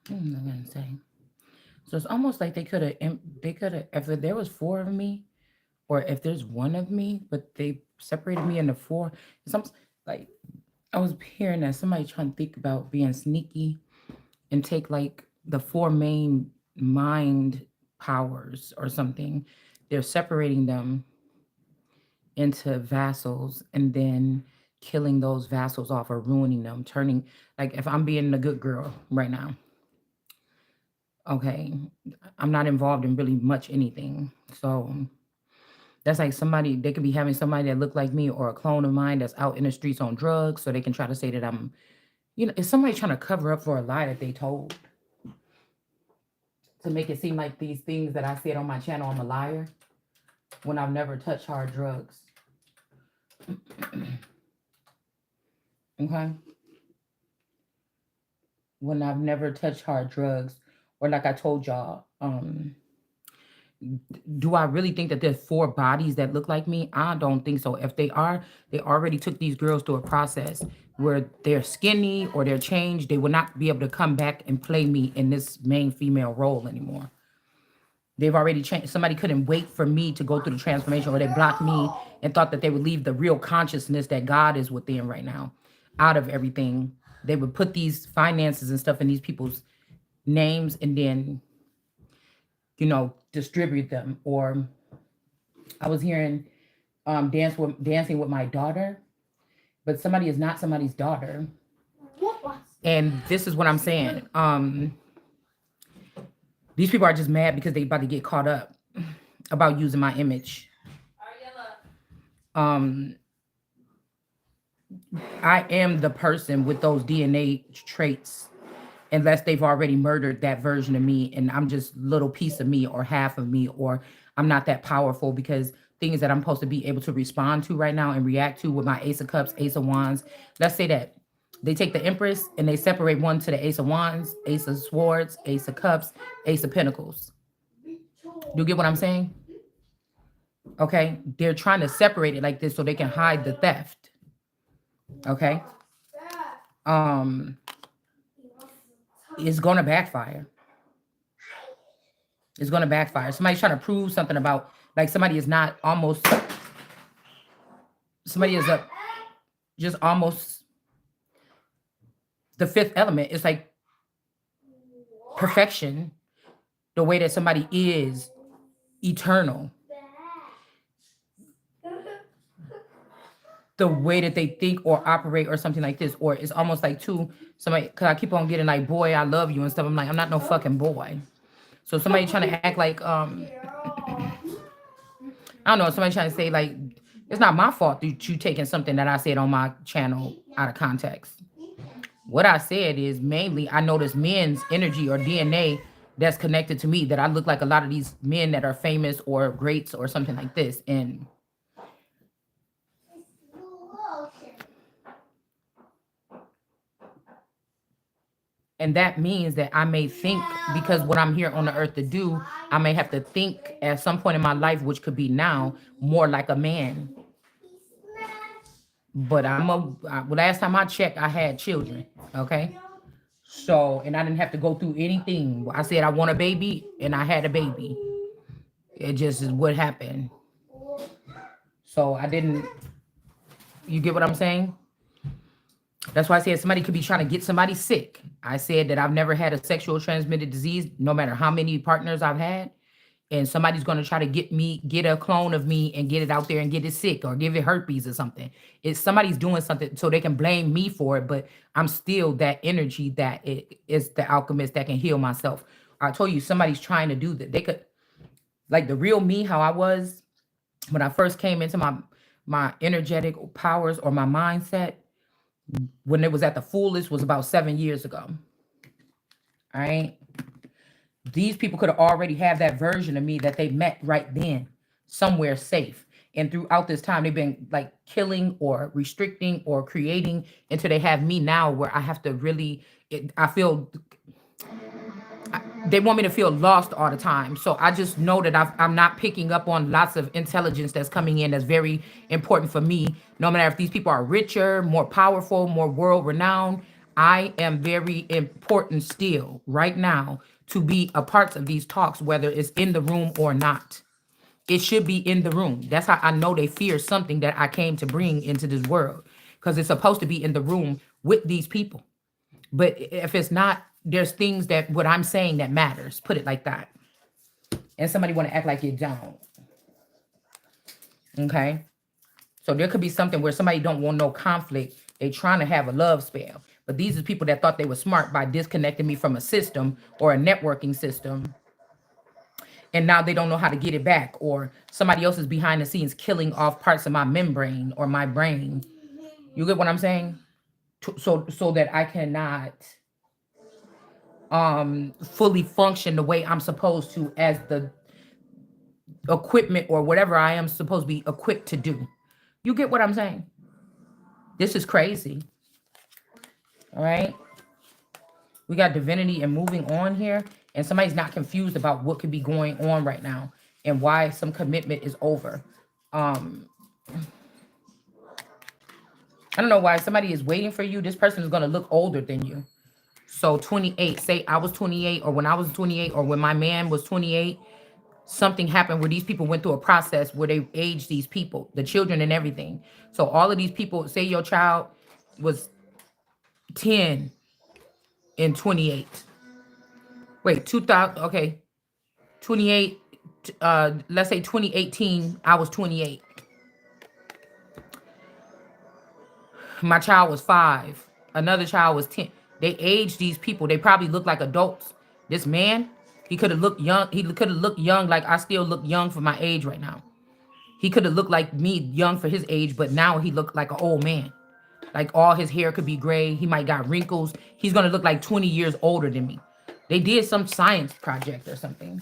What am I gonna say? So it's almost like they could have, if there was four of me, or if there's one of me, but they separated me into four. Some like I was hearing that somebody trying to think about being sneaky and take like the four main mind powers or something. They're separating them into vassals and then killing those vassals off or ruining them, turning like if I'm being a good girl right now, okay, I'm not involved in really much anything. So that's like somebody, they could be having somebody that look like me or a clone of mine that's out in the streets on drugs, so they can try to say that I'm, it's somebody trying to cover up for a lie that they told to make it seem like these things that I said on my channel, I'm a liar when I've never touched hard drugs. Okay. When I've never touched hard drugs, or like I told y'all, do I really think that there's four bodies that look like me? I don't think so. If they are, they already took these girls through a process where they're skinny or they're changed. They will not be able to come back and play me in this main female role anymore. They've already changed. Somebody couldn't wait for me to go through the transformation, or they blocked me and thought that they would leave the real consciousness that God is within right now out of everything. They would put these finances and stuff in these people's names and then, distribute them. Or I was hearing dancing with my daughter, but somebody is not somebody's daughter. And this is what I'm saying. These people are just mad because they about to get caught up about using my image. Um, I am the person with those DNA traits, unless they've already murdered that version of me, and I'm just little piece of me or half of me, or I'm not that powerful because things that I'm supposed to be able to respond to right now and react to with my Ace of Cups, Ace of Wands. Let's say that they take the Empress and they separate one to the Ace of Wands, Ace of Swords, Ace of Cups, Ace of Pentacles. You get what I'm saying? Okay, they're trying to separate it like this so they can hide the theft. Okay, um, it's gonna backfire. It's gonna backfire. Somebody's trying to prove something about, like, somebody is not almost, somebody is a just almost the fifth element. It's like perfection, the way that somebody is eternal, the way that they think or operate or something like this. Or it's almost like too somebody, because I keep on getting like, boy, I love you and stuff. I'm like, I'm not no fucking boy. So somebody trying to act like I don't know, somebody trying to say like it's not my fault that you taking something that I said on my channel out of context. What I said is mainly I notice men's energy or DNA that's connected to me, that I look like a lot of these men that are famous or greats or something like this. And that means that I may think, because what I'm here on the earth to do, I may have to think at some point in my life, which could be now, more like a man. But last time I checked, I had children. Okay. So, and I didn't have to go through anything. I said I want a baby and I had a baby. It just is what happened. So I didn't, you get what I'm saying? That's why I said somebody could be trying to get somebody sick. I said that I've never had a sexual transmitted disease, no matter how many partners I've had. And somebody's going to try to get a clone of me and get it out there and get it sick or give it herpes or something. It's somebody's doing something so they can blame me for it, but I'm still that energy that it is the alchemist that can heal myself. I told you somebody's trying to do that. They could, like the real me, how I was when I first came into my energetic powers or my mindset, when it was at the fullest, was about 7 years ago. All right. These people could have already had that version of me that they met right then, somewhere safe. And throughout this time, they've been like killing or restricting or creating until they have me now, where I have to really, I feel they want me to feel lost all the time. So I just know that I'm not picking up on lots of intelligence that's coming in that's very important for me. No matter if these people are richer, more powerful, more world renowned, I am very important still right now to be a part of these talks, whether it's in the room or not. It should be in the room. That's how I know they fear something that I came to bring into this world, because it's supposed to be in the room with these people. But if it's not, there's things that what I'm saying that matters. Put it like that. And somebody want to act like you don't. Okay. So there could be something where somebody don't want no conflict. They trying to have a love spell. But these are people that thought they were smart by disconnecting me from a system or a networking system. And now they don't know how to get it back. Or somebody else is behind the scenes killing off parts of my membrane or my brain. You get what I'm saying? So that I cannot fully function the way I'm supposed to as the equipment or whatever I am supposed to be equipped to do. You get what I'm saying? This is crazy. All right. We got divinity and moving on here, and somebody's not confused about what could be going on right now and why some commitment is over. I don't know why somebody is waiting for you. This person is going to look older than you. So 28, say I was 28, or when I was 28, or when my man was 28, something happened where these people went through a process where they aged these people, the children and everything. So all of these people, say your child was 10 and 28. Wait, 2000, okay. 28, let's say 2018, I was 28. My child was 5. Another child was 10. They aged these people. They probably look like adults. This man, he could have looked young. He could have looked young like I still look young for my age right now. He could have looked like me young for his age, but now he looked like an old man. Like all his hair could be gray. He might got wrinkles. He's going to look like 20 years older than me. They did some science project or something.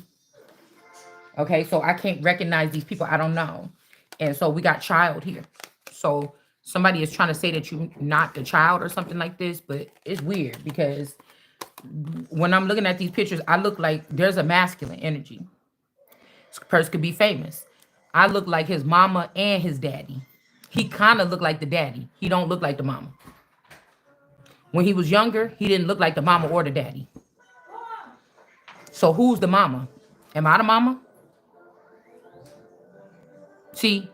Okay, so I can't recognize these people. I don't know. And so we got child here. So somebody is trying to say that you're not the child or something like this, but it's weird because when I'm looking at these pictures, I look like there's a masculine energy. This person could be famous. I look like his mama and his daddy. He kind of looked like the daddy. He don't look like the mama. When he was younger, he didn't look like the mama or the daddy. So who's the mama? Am I the mama? See,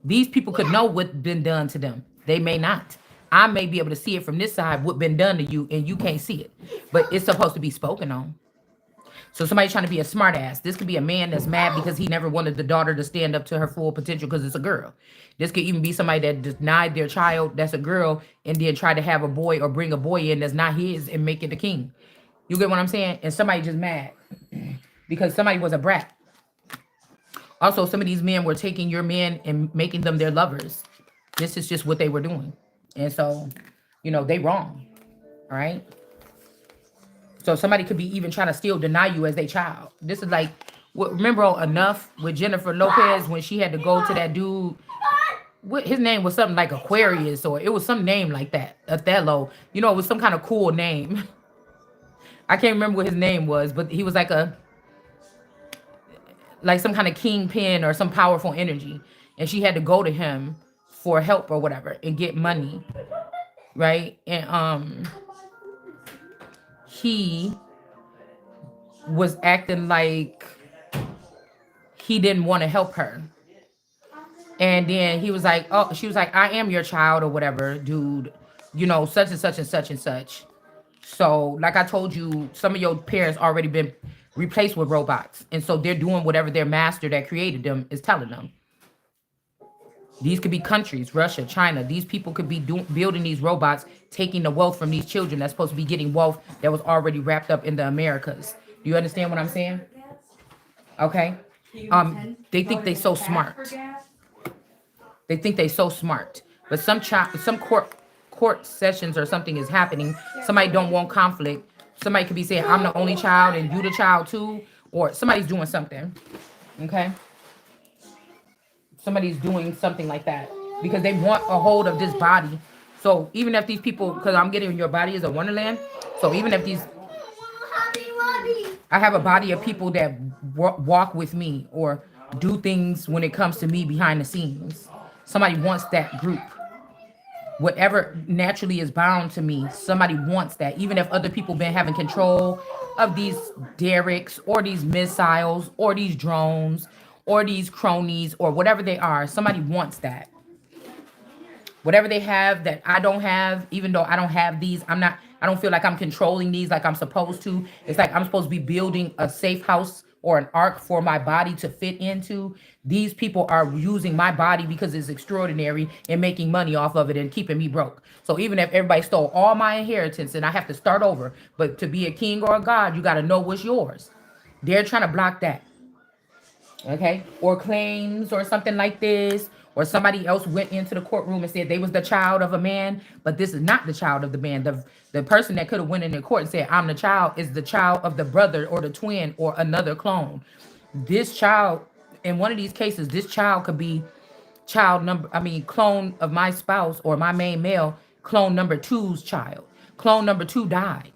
these people could know what's been done to them. They may not. I may be able to see it from this side, what's been done to you, and you can't see it. But it's supposed to be spoken on. So somebody's trying to be a smart ass. This could be a man that's mad because he never wanted the daughter to stand up to her full potential because it's a girl. This could even be somebody that denied their child that's a girl and then try to have a boy or bring a boy in that's not his and make it the king. You get what I'm saying? And somebody just mad because somebody was a brat. Also, some of these men were taking your men and making them their lovers. This is just what they were doing. And so, they wrong. All right? So somebody could be even trying to still deny you as their child. This is like, remember Enough with Jennifer Lopez when she had to go to that dude? His name was something like Aquarius, or it was some name like that. Othello. It was some kind of cool name. I can't remember what his name was, but he was like some kind of kingpin or some powerful energy. And she had to go to him for help or whatever and get money. Right? And he was acting like he didn't want to help her. And then he was like, oh, she was like, I am your child or whatever, dude, such and such and such and such. So like I told you, some of your parents already been replaced with robots. And so they're doing whatever their master that created them is telling them. These could be countries, Russia, China. These people could be building these robots, taking the wealth from these children that's supposed to be getting wealth that was already wrapped up in the Americas. Do you understand what I'm saying? Okay. They think they so smart. They think they so smart. But some court sessions or something is happening. Somebody don't want conflict. Somebody could be saying, I'm the only child and you the child too. Or somebody's doing something. Okay. Somebody's doing something like that because they want a hold of this body. So even if these people, because I'm getting your body is a wonderland. So even if these, I have a body of people that walk with me or do things when it comes to me behind the scenes. Somebody wants that group. Whatever naturally is bound to me, somebody wants that. Even if other people been having control of these derricks or these missiles or these drones or these cronies or whatever they are, somebody wants that. Whatever they have that I don't have, even though I don't have these, I don't feel like I'm controlling these like I'm supposed to. It's like I'm supposed to be building a safe house or an ark for my body to fit into. These people are using my body because it's extraordinary and making money off of it and keeping me broke. So even if everybody stole all my inheritance and I have to start over, but to be a king or a god, you got to know what's yours. They're trying to block that. Okay, or claims or something like this, or somebody else went into the courtroom and said they was the child of a man, but this is not the child of the man. The person that could have went in the court and said I'm the child is the child of the brother or the twin or another clone. This child, in one of these cases, this child could be clone of my spouse or my main male, clone number two's child. Clone number two died.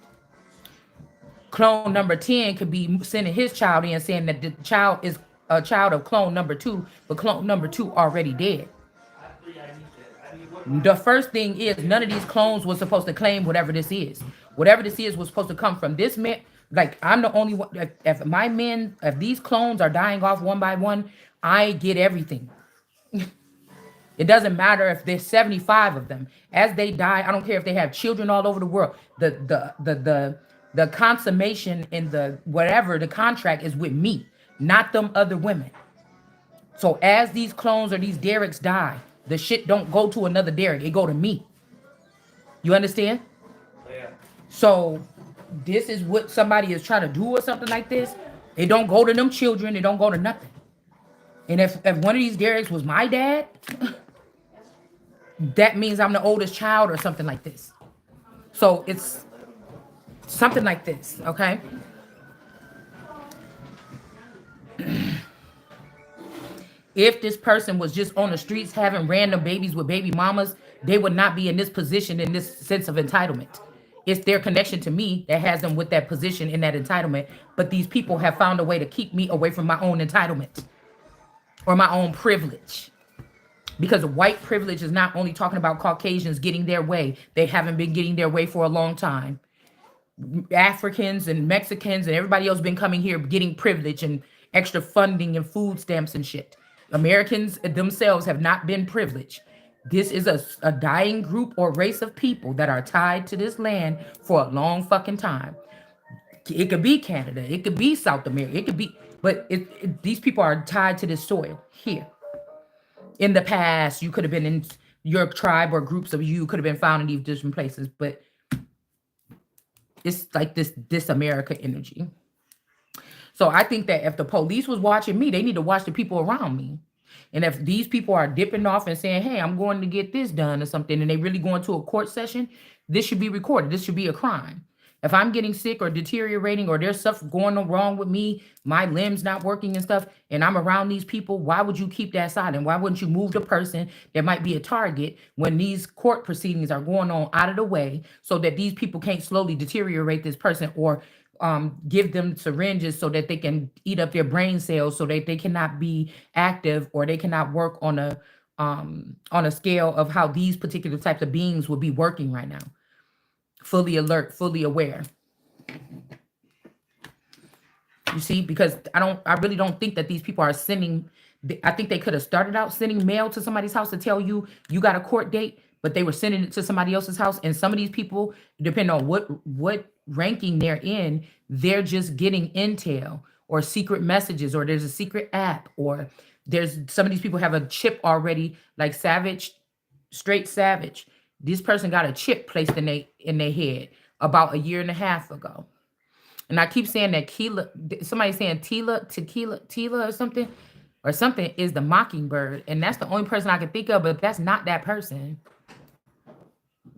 Clone number 10 could be sending his child in saying that the child is a child of clone number two, but clone number two already dead. The first thing is none of these clones was supposed to claim whatever this is. Whatever this is was supposed to come from this man. Like I'm the only one. If my men, if these clones are dying off one by one, I get everything. It doesn't matter if there's 75 of them. As they die, I don't care if they have children all over the world. The consummation in the whatever the contract is with me, not them other women. So as these clones or these derricks die, the shit don't go to another derrick. It go to me. You understand? Yeah. So this is what somebody is trying to do or something like this. It don't go to them children. It don't go to nothing. And if one of these derricks was my dad, that means I'm the oldest child or something like this. So it's something like this, okay? If this person was just on the streets having random babies with baby mamas, they would not be in this position, in this sense of entitlement. It's their connection to me that has them with that position in that entitlement. But these people have found a way to keep me away from my own entitlement or my own privilege. Because white privilege is not only talking about Caucasians getting their way. They haven't been getting their way for a long time. Africans and Mexicans and everybody else been coming here getting privilege and extra funding and food stamps and shit. Americans themselves have not been privileged. This is a dying group or race of people that are tied to this land for a long fucking time. It could be Canada. It could be South America. It could be, but these people are tied to this soil here. In the past, you could have been in your tribe or groups of you could have been found in these different places, but it's like this America energy. So I think that if the police was watching me, they need to watch the people around me. And if these people are dipping off and saying, hey, I'm going to get this done or something, and they really going to a court session, this should be recorded. This should be a crime. If I'm getting sick or deteriorating or there's stuff going wrong with me, my limbs not working and stuff, and I'm around these people, why would you keep that silent? Why wouldn't you move the person that might be a target when these court proceedings are going on out of the way so that these people can't slowly deteriorate this person or give them syringes so that they can eat up their brain cells so that they cannot be active or they cannot work on a scale of how these particular types of beings would be working right now. Fully alert, fully aware. You see, because I really don't think that these people are sending. I think they could have started out sending mail to somebody's house to tell you got a court date, but they were sending it to somebody else's house. And some of these people, depending on what ranking they're in, they're just getting intel or secret messages, or there's a secret app, or there's some of these people have a chip already, like straight savage. This person got a chip placed in their head about a year and a half ago. And I keep saying that somebody's saying Tila or something is the mockingbird. And that's the only person I can think of, but that's not that person.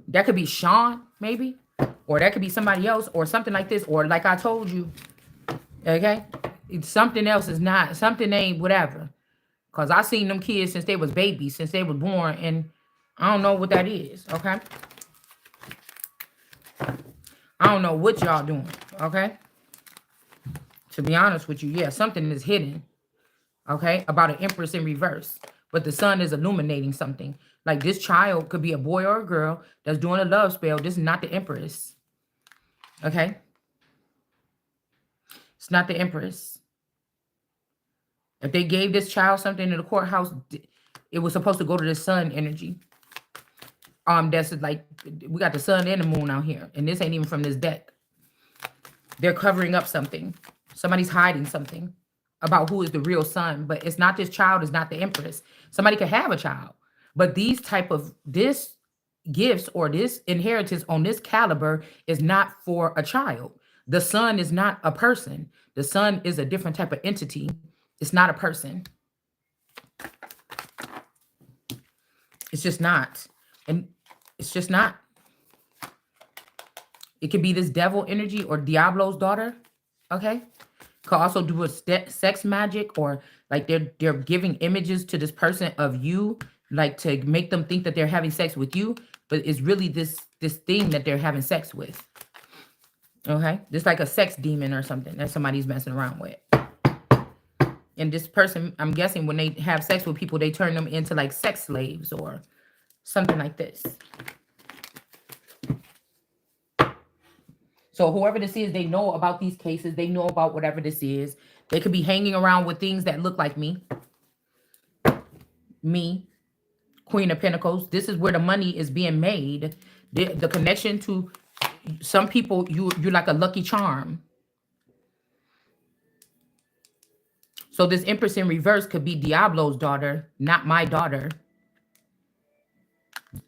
That could be Sean, maybe, or that could be somebody else or something like this. Or like I told you, okay, something else is not, something ain't whatever. Because I seen them kids since they was babies, since they was born, and I don't know what that is, okay? I don't know what y'all doing, okay? To be honest with you, yeah, something is hidden, okay, about an Empress in reverse. But the sun is illuminating something. Like this child could be a boy or a girl that's doing a love spell. This is not the Empress, okay? It's not the Empress. If they gave this child something in the courthouse, it was supposed to go to the sun energy. That's like, we got the sun and the moon out here, and this ain't even from this deck. They're covering up something. Somebody's hiding something about who is the real son, but it's not this child, is not the Empress. Somebody could have a child, but these type of this gifts or this inheritance on this caliber is not for a child. The sun is not a person. The sun is a different type of entity. It's not a person. It's just not. And it's just not. It could be this devil energy or Diablo's daughter. Okay. Could also do a sex magic, or like they're giving images to this person of you, like to make them think that they're having sex with you, but it's really this thing that they're having sex with. Okay. Just like a sex demon or something that somebody's messing around with. And this person, I'm guessing when they have sex with people, they turn them into like sex slaves or something like this. So whoever this is, they know about these cases. They know about whatever this is. They could be hanging around with things that look like me. Me, Queen of Pentacles. This is where the money is being made. The connection to some people, you're like a lucky charm. So this Empress in reverse could be Diablo's daughter, not my daughter.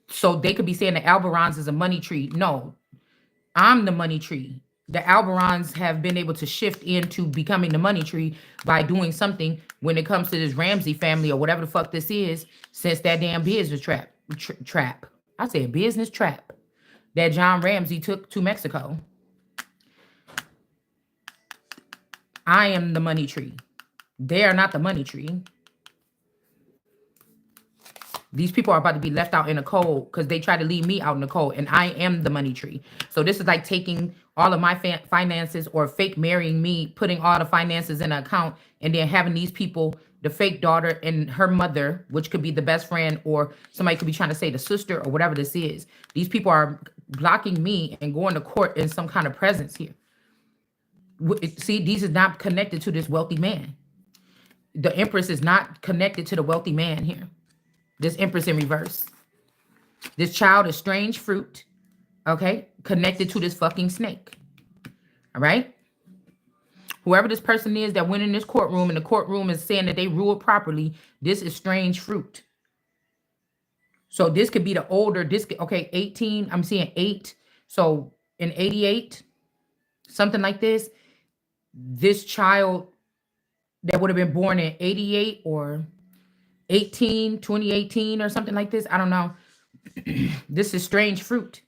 So they could be saying the Alberons is a money tree. No, I'm the money tree. The Alberons have been able to shift into becoming the money tree by doing something when it comes to this Ramsey family or whatever the fuck this is, since that damn business trap. I said business trap that John Ramsey took to Mexico. I am the money tree. They are not the money tree. These people are about to be left out in the cold because they try to leave me out in the cold, and I am the money tree. So this is like taking all of my finances, or fake marrying me, putting all the finances in an account, and then having these people, the fake daughter and her mother, which could be the best friend, or somebody could be trying to say the sister or whatever this is. These people are blocking me and going to court in some kind of presence here. See, these is not connected to this wealthy man. The Empress is not connected to the wealthy man here. This Empress in reverse. This child is strange fruit, okay? Connected to this fucking snake, all right? Whoever this person is that went in this courtroom and the courtroom is saying that they ruled properly, this is strange fruit. So this could be the older, okay, 18, I'm seeing 8. So in 88, something like this, this child that would have been born in 88 or 2018 or something like this. I don't know. This is strange fruit.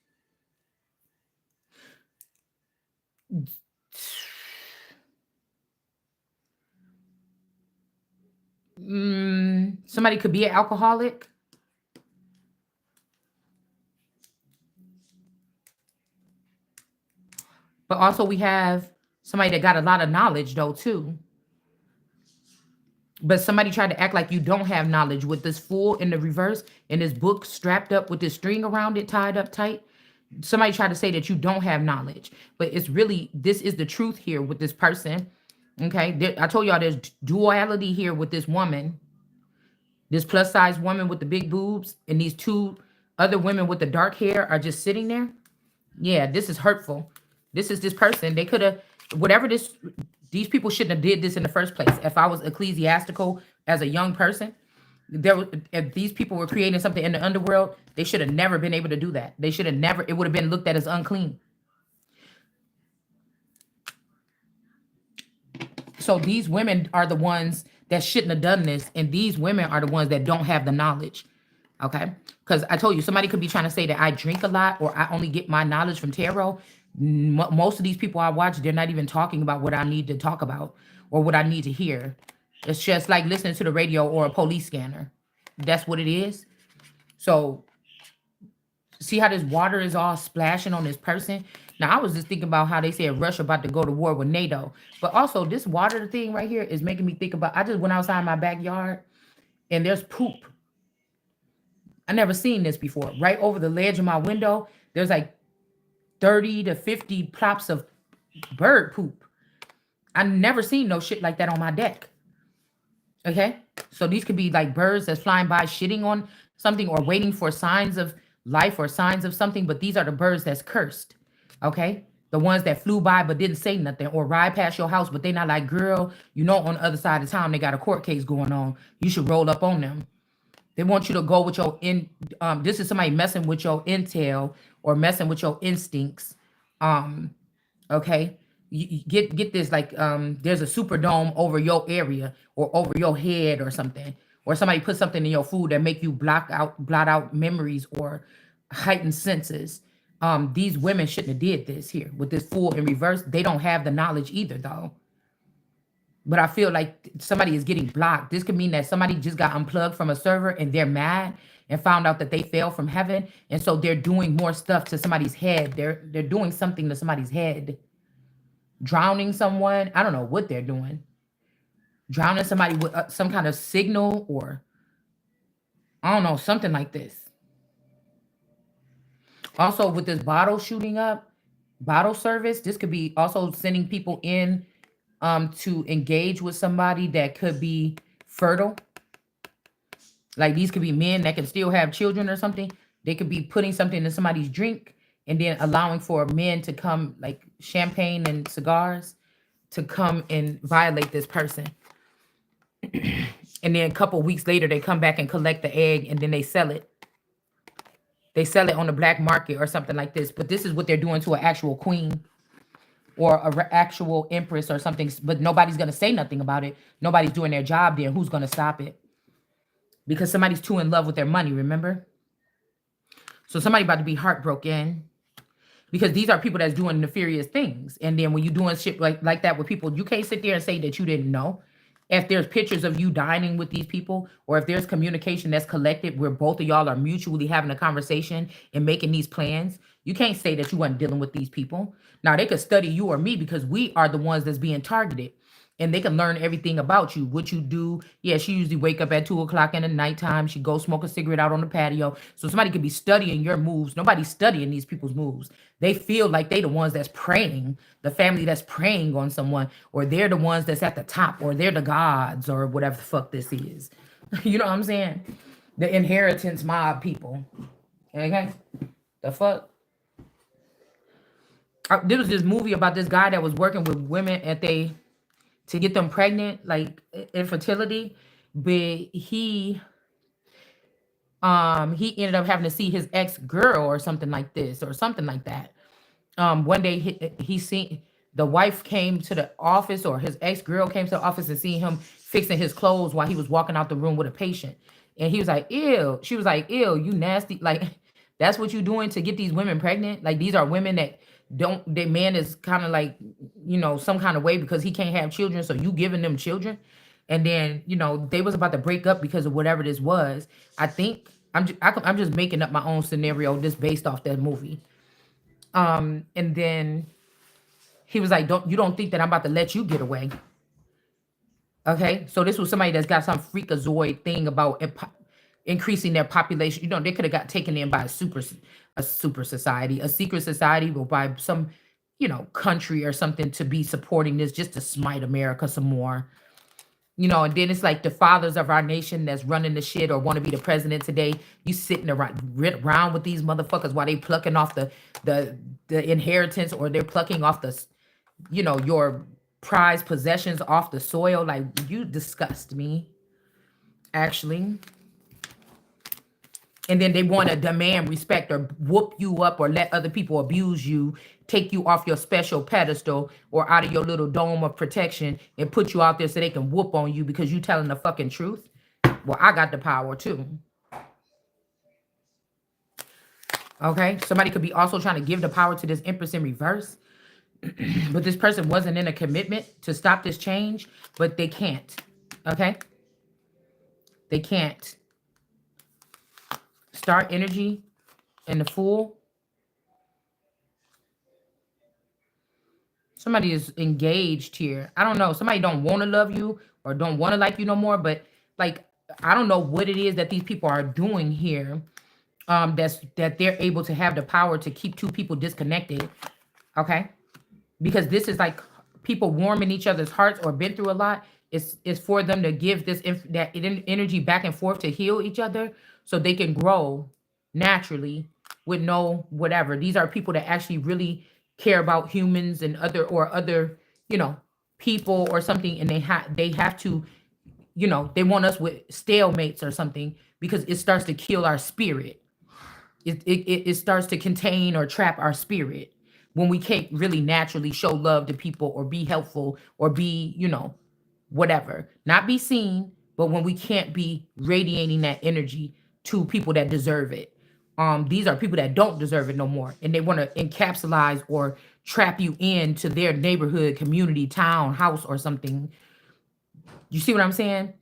Somebody could be an alcoholic. But also we have somebody that got a lot of knowledge though too. But somebody tried to act like you don't have knowledge with this Fool in the reverse and this book strapped up with this string around it, tied up tight. Somebody tried to say that you don't have knowledge, but it's really, this is the truth here with this person. Okay. I told y'all there's duality here with this woman, this plus size woman with the big boobs, and these two other women with the dark hair are just sitting there. Yeah, this is hurtful. This is this person. They could have, whatever this, these people shouldn't have did this in the first place. If I was ecclesiastical as a young person, if these people were creating something in the underworld, they should have never been able to do that. They should have never, it would have been looked at as unclean. So these women are the ones that shouldn't have done this. And these women are the ones that don't have the knowledge. Okay. Because I told you, somebody could be trying to say that I drink a lot or I only get my knowledge from tarot. Most of these people I watch, they're not even talking about what I need to talk about or what I need to hear. It's just like listening to the radio or a police scanner. That's what it is. So see how this water is all splashing on this person? Now, I was just thinking about how they said Russia about to go to war with NATO. But also, this water thing right here is making me think about, I just went outside my backyard and there's poop. I never seen this before. Right over the ledge of my window, there's like 30 to 50 plops of bird poop. I never seen no shit like that on my deck. Okay? So these could be like birds that's flying by shitting on something or waiting for signs of life or signs of something, but these are the birds that's cursed. Okay? The ones that flew by but didn't say nothing or ride past your house, but they not like, girl, you know, on the other side of town, they got a court case going on. You should roll up on them. They want you to go with your this is somebody messing with your intel or messing with your instincts. Um, okay. You get this, like there's a superdome over your area or over your head or something. Or somebody put something in your food that make you blot out memories or heightened senses. These women shouldn't have did this here with this fool in reverse. They don't have the knowledge either though. But I feel like somebody is getting blocked. This could mean that somebody just got unplugged from a server and they're mad and found out that they fell from heaven. And so they're doing more stuff to somebody's head. They're doing something to somebody's head. Drowning someone. I don't know what they're doing. Drowning somebody with some kind of signal or I don't know, something like this. Also with this bottle shooting up, bottle service, this could be also sending people in to engage with somebody that could be fertile. Like these could be men that can still have children or something. They could be putting something in somebody's drink and then allowing for men to come, like champagne and cigars, to come and violate this person. And then a couple weeks later, they come back and collect the egg and then they sell it. They sell it on the black market or something like this. But this is what they're doing to an actual queen or an actual empress or something. But nobody's going to say nothing about it. Nobody's doing their job there. Who's going to stop it? Because somebody's too in love with their money, remember? So somebody about to be heartbroken because these are people that's doing nefarious things. And then when you're doing shit like that with people, you can't sit there and say that you didn't know. If there's pictures of you dining with these people, or if there's communication that's collected where both of y'all are mutually having a conversation and making these plans, you can't say that you weren't dealing with these people. Now, they could study you or me because we are the ones that's being targeted. And they can learn everything about you, what you do. Yeah, she usually wake up at 2 o'clock in the nighttime. She go smoke a cigarette out on the patio. So somebody could be studying your moves. Nobody's studying these people's moves. They feel like they the ones that's preying, the family that's preying on someone, or they're the ones that's at the top, or they're the gods, or whatever the fuck this is. You know what I'm saying? The inheritance mob people. Okay? The fuck? There was this movie about this guy that was working with women to get them pregnant, like infertility, but he ended up having to see his ex-girl or something like this or something like that. One day he seen the wife came to the office, or his ex-girl came to the office and seen him fixing his clothes while he was walking out the room with a patient. And he was like, ew. She was like, ew, you nasty. Like, that's what you doing to get these women pregnant? Like, these are women that their man is kind of like, some kind of way because he can't have children. So you giving them children. And then, they was about to break up because of whatever this was. I think I'm just making up my own scenario just based off that movie. And then he was like, you don't think that I'm about to let you get away? Okay, so this was somebody that's got some freakazoid thing about increasing their population. They could have got taken in by a super society, a secret society, or by some, country or something to be supporting this just to smite America some more. And then it's like the fathers of our nation that's running the shit or want to be the president today. You sitting around with these motherfuckers while they plucking off the inheritance, or they're plucking off the, your prized possessions off the soil. Like, you disgust me, actually. And then they want to demand respect or whoop you up or let other people abuse you, take you off your special pedestal or out of your little dome of protection and put you out there so they can whoop on you because you telling the fucking truth. Well, I got the power too. Okay, somebody could be also trying to give the power to this Empress in reverse. But this person wasn't in a commitment to stop this change, but they can't. Okay? They can't. Star energy and the Fool. Somebody is engaged here. I don't know. Somebody don't want to love you or don't want to like you no more. But like, I don't know what it is that these people are doing here. That they're able to have the power to keep two people disconnected. Okay, because this is like people warming each other's hearts or been through a lot. It's for them to give energy back and forth to heal each other so they can grow naturally with no whatever. These are people that actually really care about humans and other you know people or something, and they have to, they want us with stalemates or something because it starts to kill our spirit. It starts to contain or trap our spirit when we can't really naturally show love to people or be helpful or be, whatever. Not be seen, but when we can't be radiating that energy to people that deserve it. These are people that don't deserve it no more. And they want to encapsulize or trap you into their neighborhood, community, town, house, or something. You see what I'm saying?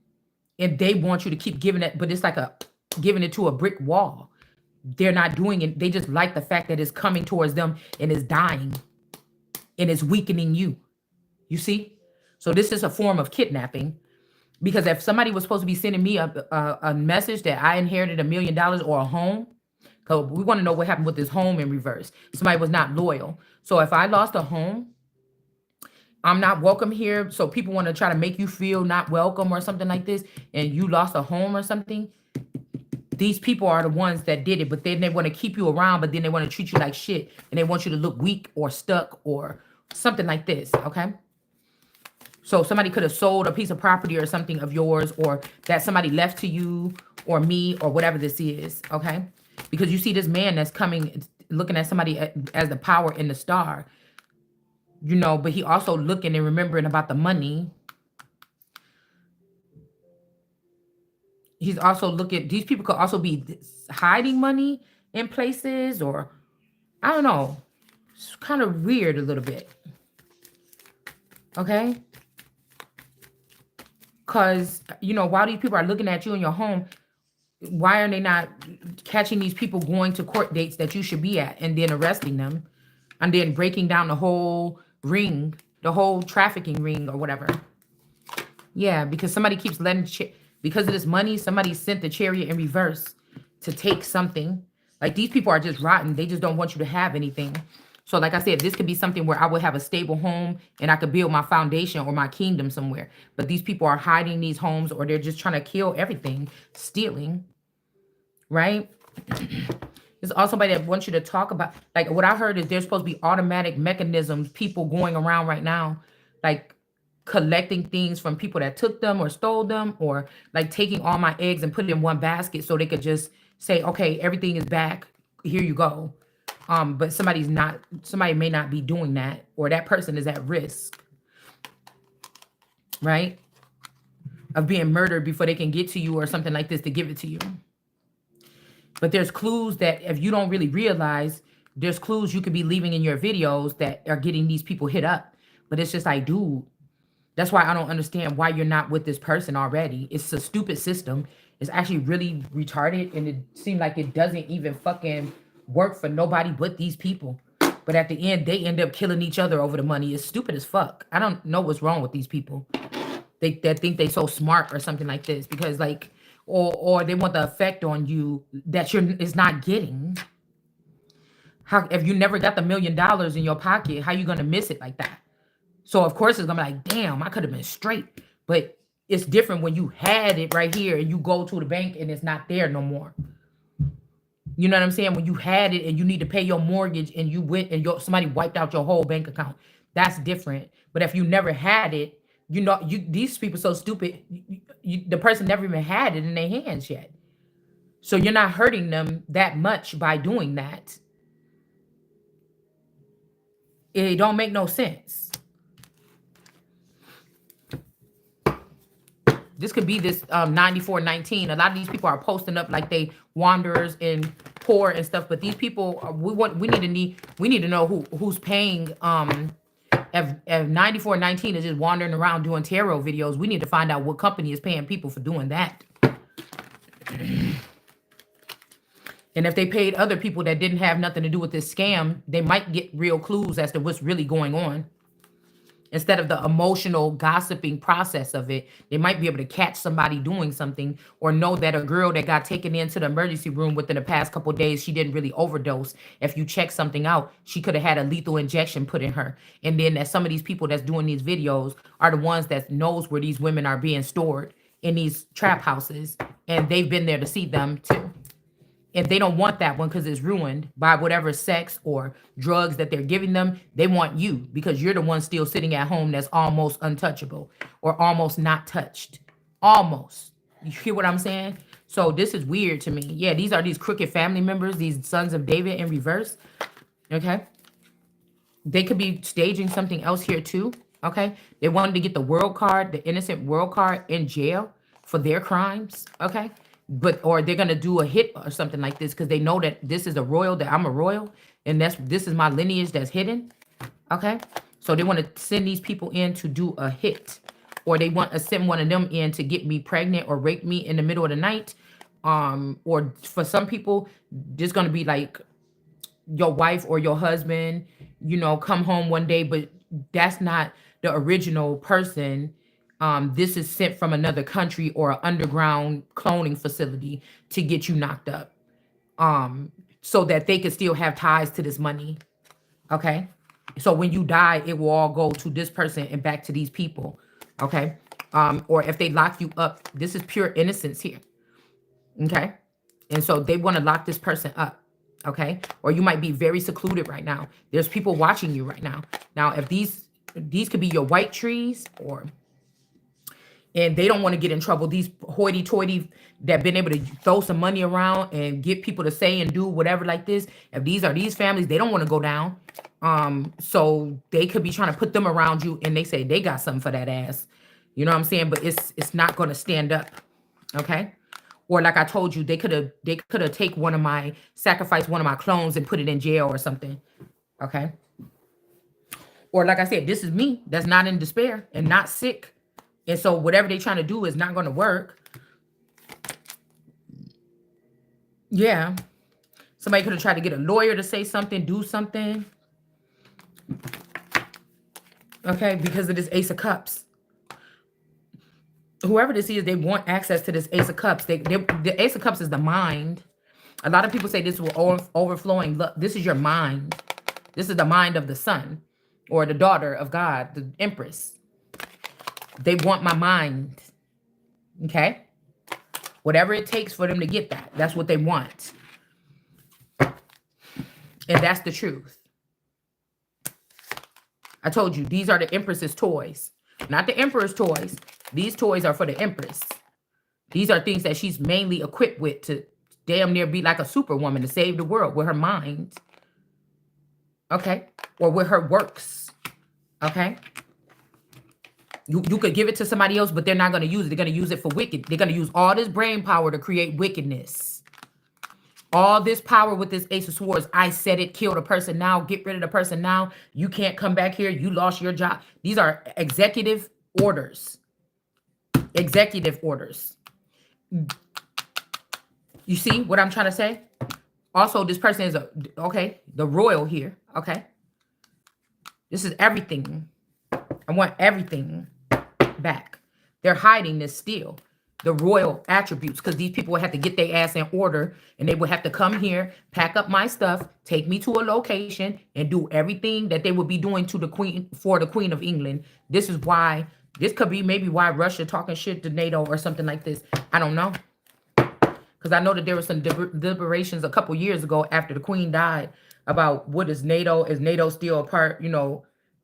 And they want you to keep giving it, but it's like a giving it to a brick wall. They're not doing it. They just like the fact that it's coming towards them and it's dying and it's weakening you. You see? So this is a form of kidnapping, because if somebody was supposed to be sending me a message that I inherited $1 million or a home, because we want to know what happened with this home in reverse. Somebody was not loyal. So if I lost a home, I'm not welcome here. So people want to try to make you feel not welcome or something like this, and you lost a home or something. These people are the ones that did it, but then they want to keep you around, but then they want to treat you like shit, and they want you to look weak or stuck or something like this, okay? So somebody could have sold a piece of property or something of yours, or that somebody left to you or me or whatever this is, okay? Because you see this man that's coming, looking at somebody as the power in the star, but he also looking and remembering about the money. He's also looking, these people could also be hiding money in places, or I don't know. It's kind of weird a little bit. Okay? Because, while these people are looking at you in your home, why are they not catching these people going to court dates that you should be at and then arresting them and then breaking down the whole ring, the whole trafficking ring or whatever? Yeah, because somebody keeps letting, because of this money, somebody sent the chariot in reverse to take something. Like, these people are just rotten. They just don't want you to have anything. So like I said, this could be something where I would have a stable home and I could build my foundation or my kingdom somewhere. But these people are hiding these homes, or they're just trying to kill everything, stealing, right? There's also somebody that wants you to talk about, like what I heard is there's supposed to be automatic mechanisms, people going around right now, like collecting things from people that took them or stole them, or like taking all my eggs and put it in one basket so they could just say, okay, everything is back. Here you go. But somebody may not be doing that, or that person is at risk, right? Of being murdered before they can get to you or something like this to give it to you. But there's clues that if you don't really realize, there's clues you could be leaving in your videos that are getting these people hit up. But it's just like, dude, that's why I don't understand why you're not with this person already. It's a stupid system. It's actually really retarded, and it seems like it doesn't even fucking work for nobody but these people. But at the end, they end up killing each other over the money. It's stupid as fuck. I don't know what's wrong with these people. That think they so smart or something like this, because like, or they want the effect on you that is not getting. How, if you never got the $1 million in your pocket, how you gonna miss it like that? So of course it's gonna be like, damn, I could have been straight. But it's different when you had it right here and you go to the bank and it's not there no more. You know what I'm saying? When you had it and you need to pay your mortgage and you went and somebody wiped out your whole bank account, that's different. But if you never had it, these people so stupid. The person never even had it in their hands yet, so you're not hurting them that much by doing that. It don't make no sense. This could be this 9419. A lot of these people are posting up like they wanderers and poor and stuff, but these people we need to know who's paying. If 9419 is just wandering around doing tarot videos, we need to find out what company is paying people for doing that. And if they paid other people that didn't have nothing to do with this scam, they might get real clues as to what's really going on. Instead of the emotional gossiping process of it, they might be able to catch somebody doing something, or know that a girl that got taken into the emergency room within the past couple days, she didn't really overdose. If you check something out, she could have had a lethal injection put in her. And then that some of these people that's doing these videos are the ones that knows where these women are being stored in these trap houses, and they've been there to see them too. And they don't want that one because it's ruined by whatever sex or drugs that they're giving them. They want you because you're the one still sitting at home that's almost untouchable or almost not touched. Almost. You hear what I'm saying? So this is weird to me. Yeah, these are these crooked family members, these sons of David in reverse. Okay. They could be staging something else here too. Okay. They wanted to get the world card, the innocent world card, in jail for their crimes. Okay. But or they're gonna do a hit or something like this because they know that this is a royal, that I'm a royal, and this is my lineage that's hidden. Okay. So they want to send these people in to do a hit. Or they want to send one of them in to get me pregnant or rape me in the middle of the night. Or for some people, there's gonna be like your wife or your husband, come home one day, but that's not the original person. This is sent from another country or an underground cloning facility to get you knocked up, so that they can still have ties to this money. Okay. So when you die, it will all go to this person and back to these people. Okay. Or if they lock you up, this is pure innocence here. Okay. And so they want to lock this person up. Okay. Or you might be very secluded right now. There's people watching you right now. Now, if these could be your white trees, and they don't want to get in trouble. These hoity-toity that been able to throw some money around and get people to say and do whatever like this. If these are these families, they don't want to go down. So they could be trying to put them around you, and they say they got something for that ass. You know what I'm saying? But it's not going to stand up. Okay. Or like I told you, they could have sacrificed one of my clones and put it in jail or something. Okay. Or like I said, this is me that's not in despair and not sick. And so whatever they're trying to do is not going to work. Yeah. Somebody could have tried to get a lawyer to say something, do something. Okay, because of this Ace of Cups. Whoever this is, they want access to this Ace of Cups. The Ace of Cups is the mind. A lot of people say this will overflowing. Look, this is your mind. This is the mind of the son or the daughter of God, the Empress. They want my mind. Okay? Whatever it takes for them to get that. That's what they want. And that's the truth. I told you, these are the Empress's toys. Not the Emperor's toys. These toys are for the Empress. These are things that she's mainly equipped with to damn near be like a superwoman to save the world with her mind. Okay? Or with her works. Okay? You could give it to somebody else, but they're not going to use it. They're going to use it for wicked. They're going to use all this brain power to create wickedness. All this power with this Ace of Swords. I said it, kill the person now, get rid of the person now. You can't come back here. You lost your job. These are executive orders. Executive orders. You see what I'm trying to say? Also, this person is the royal here. Okay. This is everything. I want everything back. They're hiding this still. The royal attributes, because these people would have to get their ass in order, and they would have to come here, pack up my stuff, take me to a location, and do everything that they would be doing to the queen, for the Queen of England. This is why, this could be maybe why Russia talking shit to NATO or something like this. I don't know. Because I know that there were some deliberations a couple years ago after the Queen died about what is NATO still a part,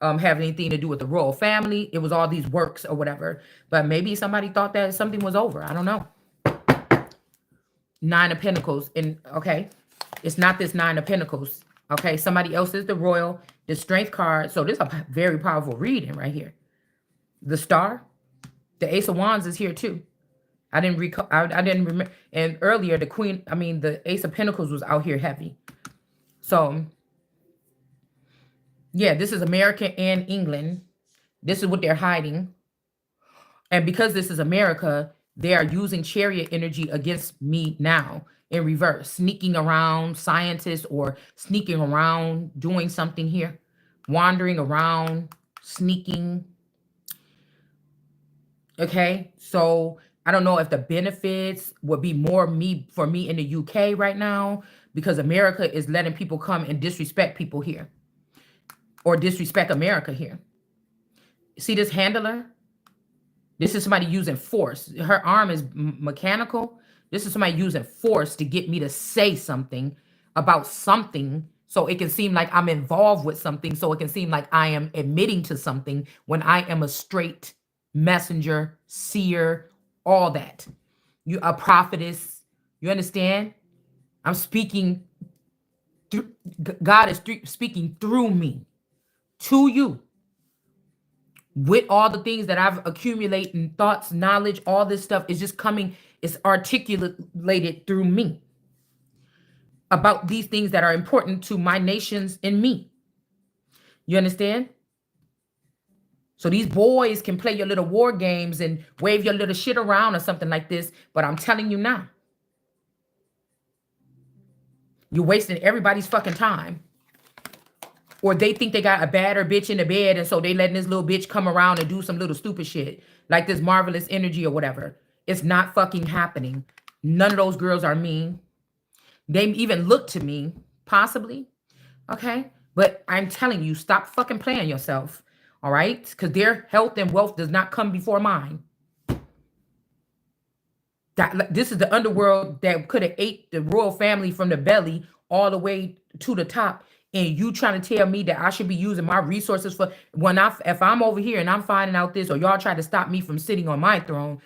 have anything to do with the royal family. It was all these works or whatever. But maybe somebody thought that something was over. I don't know. Nine of Pentacles. And okay, it's not this Nine of Pentacles. Okay, somebody else is the royal, the Strength card. So this is a very powerful reading right here. The Star. The Ace of Wands is here too. I didn't remember. And earlier the Ace of Pentacles was out here heavy. So yeah, this is America and England. This is what they're hiding. And because this is America, they are using chariot energy against me now in reverse. Sneaking around, scientists, or sneaking around, doing something here. Wandering around, sneaking. Okay, so I don't know if the benefits would be more me for me in the UK right now, because America is letting people come and disrespect people here, or disrespect America here. See this handler? This is somebody using force. Her arm is mechanical. This is somebody using force to get me to say something about something, so it can seem like I'm involved with something, so it can seem like I am admitting to something when I am a straight messenger, seer, all that. You a prophetess. You understand? I'm speaking through, God is speaking through me to you, with all the things that I've accumulated, thoughts, knowledge, all this stuff is just coming, it's articulated through me about these things that are important to my nations and me. You understand? So these boys can play your little war games and wave your little shit around or something like this, but I'm telling you now, you're wasting everybody's fucking time. Or they think they got a badder bitch in the bed, and so they letting this little bitch come around and do some little stupid shit like this marvelous energy or whatever. It's not fucking happening. None of those girls are mean. They even look to me, possibly. Okay? But I'm telling you, stop fucking playing yourself. All right? Because their health and wealth does not come before mine. This is the underworld that could have ate the royal family from the belly all the way to the top. And you trying to tell me that I should be using my resources for if I'm over here and I'm finding out this, or y'all try to stop me from sitting on my throne,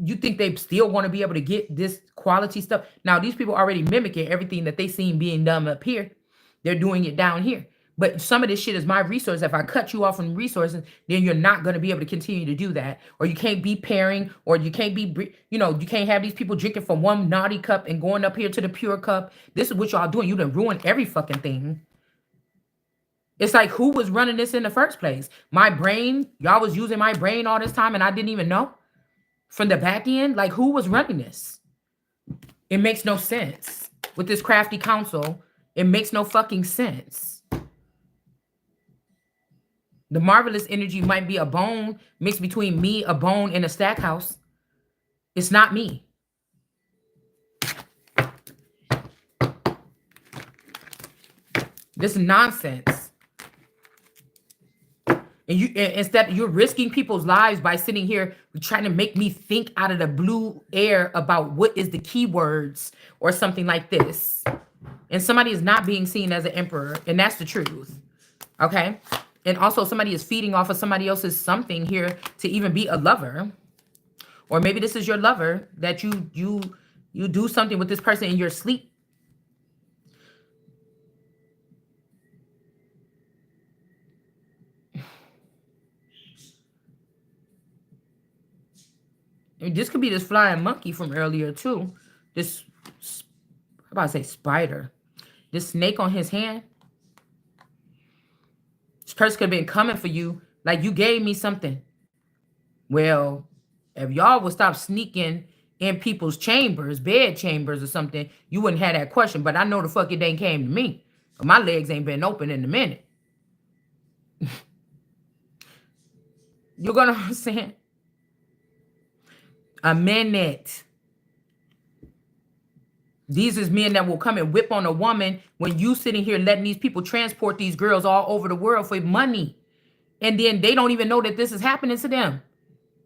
you think they still want to be able to get this quality stuff? Now, these people already mimicking everything that they seen being done up here. They're doing it down here. But some of this shit is my resource. If I cut you off from resources, then you're not going to be able to continue to do that. Or you can't be pairing, or you can't be, you can't have these people drinking from one naughty cup and going up here to the pure cup. This is what y'all doing. You done ruined every fucking thing. It's like, who was running this in the first place? My brain? Y'all was using my brain all this time and I didn't even know? From the back end? Like, who was running this? It makes no sense. With this crafty council, it makes no fucking sense. The marvelous energy might be a bone mixed between me, a bone, and a stack house. It's not me. This is nonsense. And instead you're risking people's lives by sitting here trying to make me think out of the blue air about what is the keywords or something like this. And somebody is not being seen as an emperor, and that's the truth. Okay? And also somebody is feeding off of somebody else's something here to even be a lover. Or maybe this is your lover that you do something with this person in your sleep. This could be this flying monkey from earlier too. This, how about to say spider? This snake on his hand. This person could have been coming for you. Like, you gave me something. Well, if y'all would stop sneaking in people's chambers, bed chambers or something, you wouldn't have that question. But I know the fuck it ain't came to me. My legs ain't been open in a minute. You're gonna understand? A minute. These is men that will come and whip on a woman when you sitting here letting these people transport these girls all over the world for money. And then they don't even know that this is happening to them.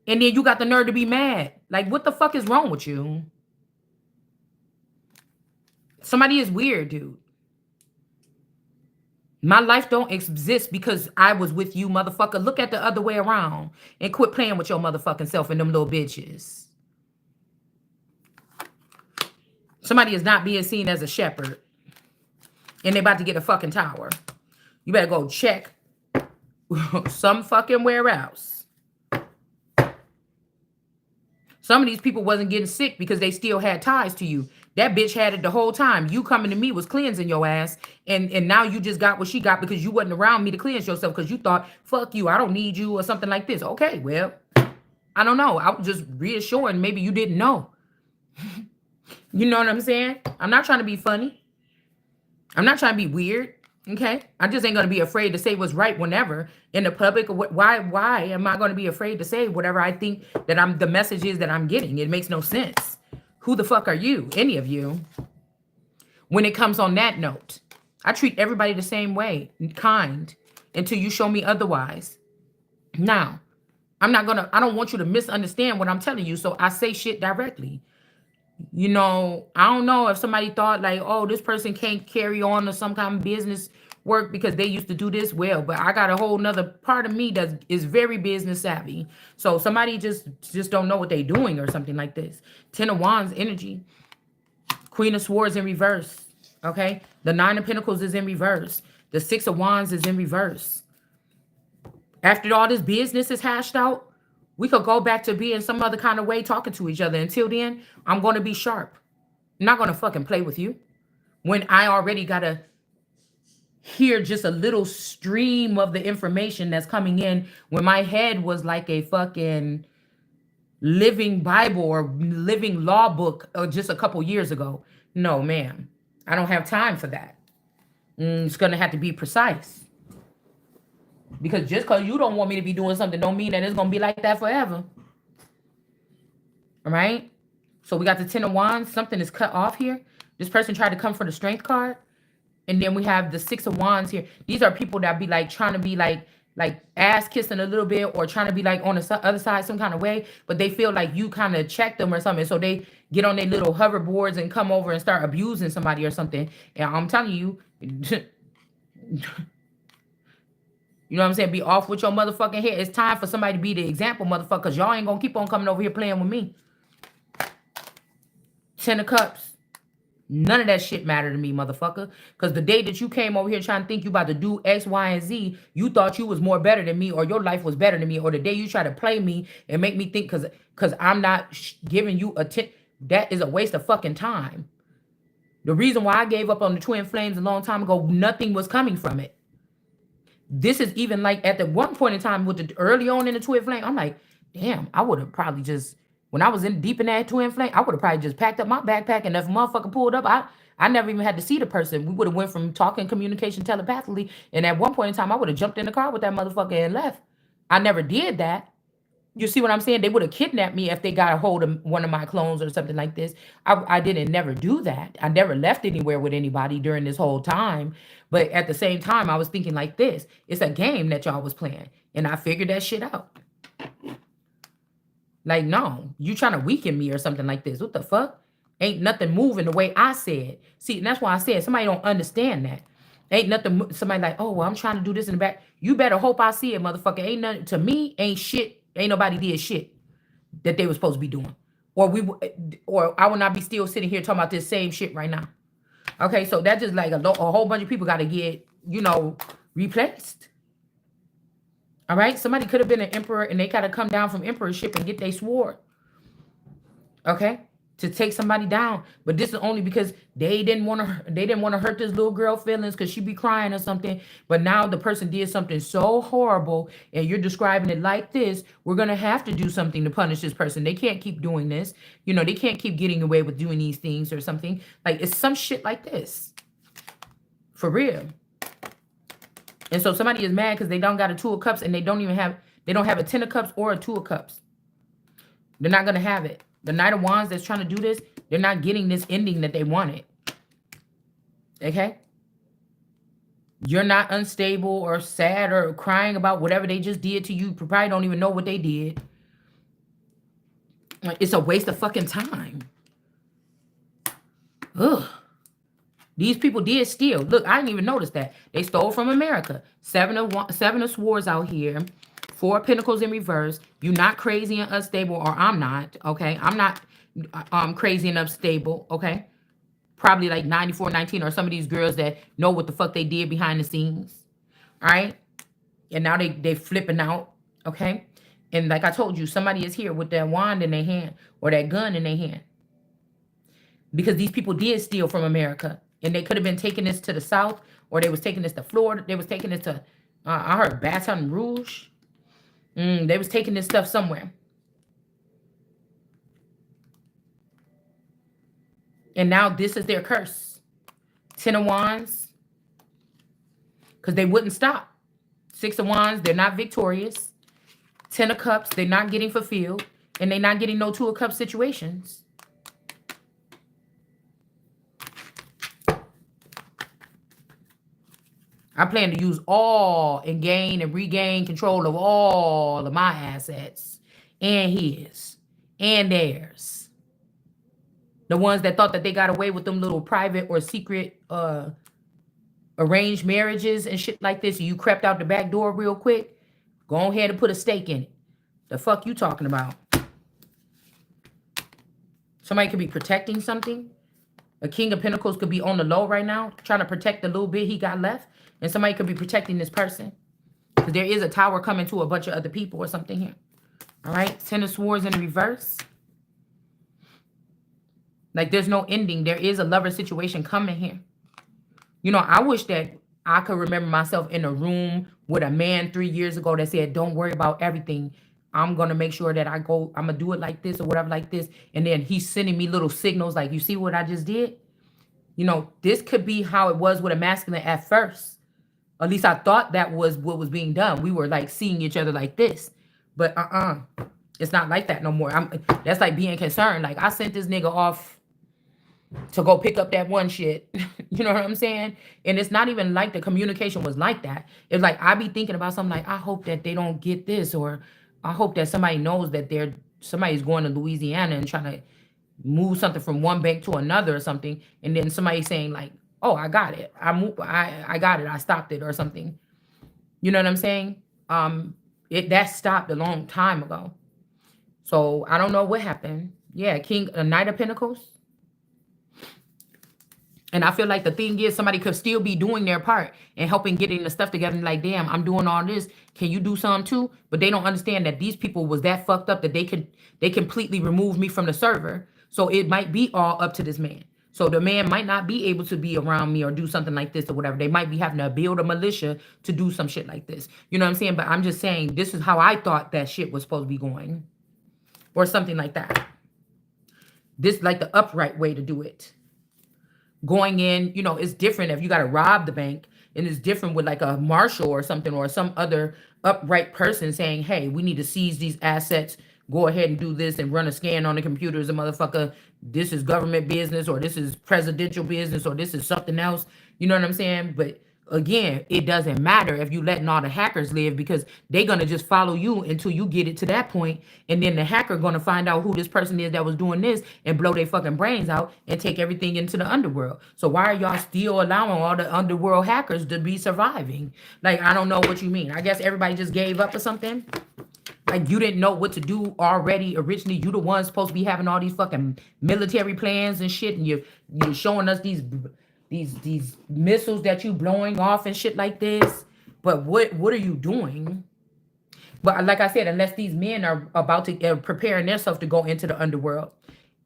And then you got the nerve to be mad. Like, what the fuck is wrong with you? Somebody is weird, dude. My life don't exist because I was with you, motherfucker. Look at the other way around and quit playing with your motherfucking self and them little bitches. Somebody is not being seen as a shepherd. And they about to get a fucking tower. You better go check some fucking where else. Some of these people wasn't getting sick because they still had ties to you. That bitch had it the whole time. You coming to me was cleansing your ass. And now you just got what she got because you wasn't around me to cleanse yourself because you thought, fuck you, I don't need you or something like this. Okay, well, I don't know. I was just reassuring maybe you didn't know. You know what I'm saying? I'm not trying to be funny. I'm not trying to be weird. Okay, I just ain't gonna be afraid to say what's right whenever in the public. Why am I gonna be afraid to say whatever I think that I'm the message is that I'm getting? It makes no sense. Who the fuck are you? Any of you? When it comes on that note, I treat everybody the same way, kind, until you show me otherwise. Now, I don't want you to misunderstand what I'm telling you, so I say shit directly. I don't know if somebody thought like, oh, this person can't carry on or some kind of business work because they used to do this well, but I got a whole nother part of me that is very business savvy. So somebody just don't know what they're doing or something like this. Ten of Wands energy, Queen of Swords in reverse. Okay, the Nine of Pentacles is in reverse. The Six of Wands is in reverse. After all this business is hashed out, we could go back to being some other kind of way talking to each other. Until then, I'm going to be sharp. I'm not going to fucking play with you when I already got to hear just a little stream of the information that's coming in when my head was like a fucking living Bible or living law book just a couple years ago. No, ma'am. I don't have time for that. It's going to have to be precise. Because just because you don't want me to be doing something don't mean that it's going to be like that forever. All right? So we got the Ten of Wands. Something is cut off here. This person tried to come for the Strength card. And then we have the Six of Wands here. These are people that be like trying to be like ass kissing a little bit or trying to be like on the other side some kind of way. But they feel like you kind of checked them or something. So they get on their little hoverboards and come over and start abusing somebody or something. And I'm telling you, you know what I'm saying? Be off with your motherfucking head. It's time for somebody to be the example, motherfucker. Because y'all ain't going to keep on coming over here playing with me. Ten of Cups. None of that shit mattered to me, motherfucker. Because the day that you came over here trying to think you about to do X, Y, and Z, you thought you was more better than me or your life was better than me. Or the day you try to play me and make me think because I'm not giving you that is a waste of fucking time. The reason why I gave up on the twin flames a long time ago, nothing was coming from it. This is even like at the one point in time with the early on in the twin flame, I'm like, damn, I would have probably just when I was in deep in that twin flame, I would have probably just packed up my backpack and if a motherfucker pulled up, I never even had to see the person. We would have went from talking communication telepathically, and at one point in time, I would have jumped in the car with that motherfucker and left. I never did that. You see what I'm saying? They would have kidnapped me if they got a hold of one of my clones or something like this. I didn't never do that. I never left anywhere with anybody during this whole time. But at the same time, I was thinking like this. It's a game that y'all was playing. And I figured that shit out. Like, no, you trying to weaken me or something like this. What the fuck? Ain't nothing moving the way I said. See, and that's why I said somebody don't understand that. Ain't nothing. Somebody like, oh, well, I'm trying to do this in the back. You better hope I see it, motherfucker. Ain't nothing to me. Ain't shit. Ain't nobody did shit that they were supposed to be doing, or I would not be still sitting here talking about this same shit right now. Okay, so that's just like a whole bunch of people got to get replaced. All right, somebody could have been an emperor and they got to come down from emperorship and get their sword. Okay, to take somebody down, but this is only because they didn't want to hurt this little girl feelings because she be crying or something. But now the person did something so horrible and you're describing it like this. We're gonna have to do something to punish this person. They can't keep doing this. They can't keep getting away with doing these things or something. Like it's some shit like this, for real. And so somebody is mad because they don't got a Two of Cups and they don't have a Ten of Cups or a Two of Cups. They're not gonna have it. The Knight of Wands that's trying to do this, they're not getting this ending that they wanted. Okay? You're not unstable or sad or crying about whatever they just did to you. You probably don't even know what they did. It's a waste of fucking time. Ugh. These people did steal. Look, I didn't even notice that. They stole from America. Seven of Swords out here. Four of Pentacles in reverse. You're not crazy and unstable, or I'm not, okay? I'm not crazy and unstable, okay? Probably like 94-19 or some of these girls that know what the fuck they did behind the scenes, all right? And now they flipping out, okay? And like I told you, somebody is here with that wand in their hand or that gun in their hand. Because these people did steal from America. And they could have been taking this to the South, or they was taking this to Florida. They was taking this to, I heard Baton Rouge. They was taking this stuff somewhere. And now this is their curse. Ten of Wands. because they wouldn't stop. 6 of Wands, they're not victorious. 10 of Cups, they're not getting fulfilled. And they're not getting no 2 of Cups situations. I plan to use all and gain and regain control of all of my assets and his and theirs. The ones that thought that they got away with them little private or secret arranged marriages and shit like this, you crept out the back door real quick, go ahead and put a stake in it. The fuck you talking about? Somebody could be protecting something. A King of Pentacles could be on the low right now, trying to protect the little bit he got left. And somebody could be protecting this person. Because there is a tower coming to a bunch of other people or something here. All right. 10 of Swords in reverse. Like there's no ending. There is a lover situation coming here. You know, I wish that I could remember myself in a room with a man 3 years ago that said, don't worry about everything. I'm going to make sure that I'm going to do it like this or whatever like this. And then he's sending me little signals like, you see what I just did? You know, this could be how it was with a masculine at first. At least I thought that was what was being done. We were like seeing each other like this. But it's not like that no more. That's like being concerned. Like I sent this nigga off to go pick up that one shit. You know what I'm saying? And it's not even like the communication was like that. It's like I be thinking about something like, I hope that they don't get this, or I hope that somebody knows that somebody's going to Louisiana and trying to move something from one bank to another or something. And then somebody saying like, oh, I got it. I got it. I stopped it or something. You know what I'm saying? That stopped a long time ago. So I don't know what happened. Yeah, Knight of Pentacles. And I feel like the thing is somebody could still be doing their part and helping getting the stuff together. And like, damn, I'm doing all this. Can you do something too? But they don't understand that these people was that fucked up that they completely removed me from the server. So it might be all up to this man. So the man might not be able to be around me or do something like this or whatever. They might be having to build a militia to do some shit like this. You know what I'm saying? But I'm just saying this is how I thought that shit was supposed to be going. Or something like that. This like the upright way to do it. Going in, you know, it's different if you got to rob the bank, and it's different with like a marshal or something or some other upright person saying, hey, we need to seize these assets, go ahead and do this and run a scan on the computer as a motherfucker. This is government business, or this is presidential business, or this is something else. You know what I'm saying? But again, it doesn't matter if you letting all the hackers live, because they're going to just follow you until you get it to that point. And then the hacker going to find out who this person is that was doing this and blow their fucking brains out and take everything into the underworld. So why are y'all still allowing all the underworld hackers to be surviving? Like, I don't know what you mean. I guess everybody just gave up or something. Like you didn't know what to do already. Originally, you the one supposed to be having all these fucking military plans and shit. And you're showing us these missiles that you blowing off and shit like this. But what are you doing? But like I said, unless these men are about to preparing themselves to go into the underworld.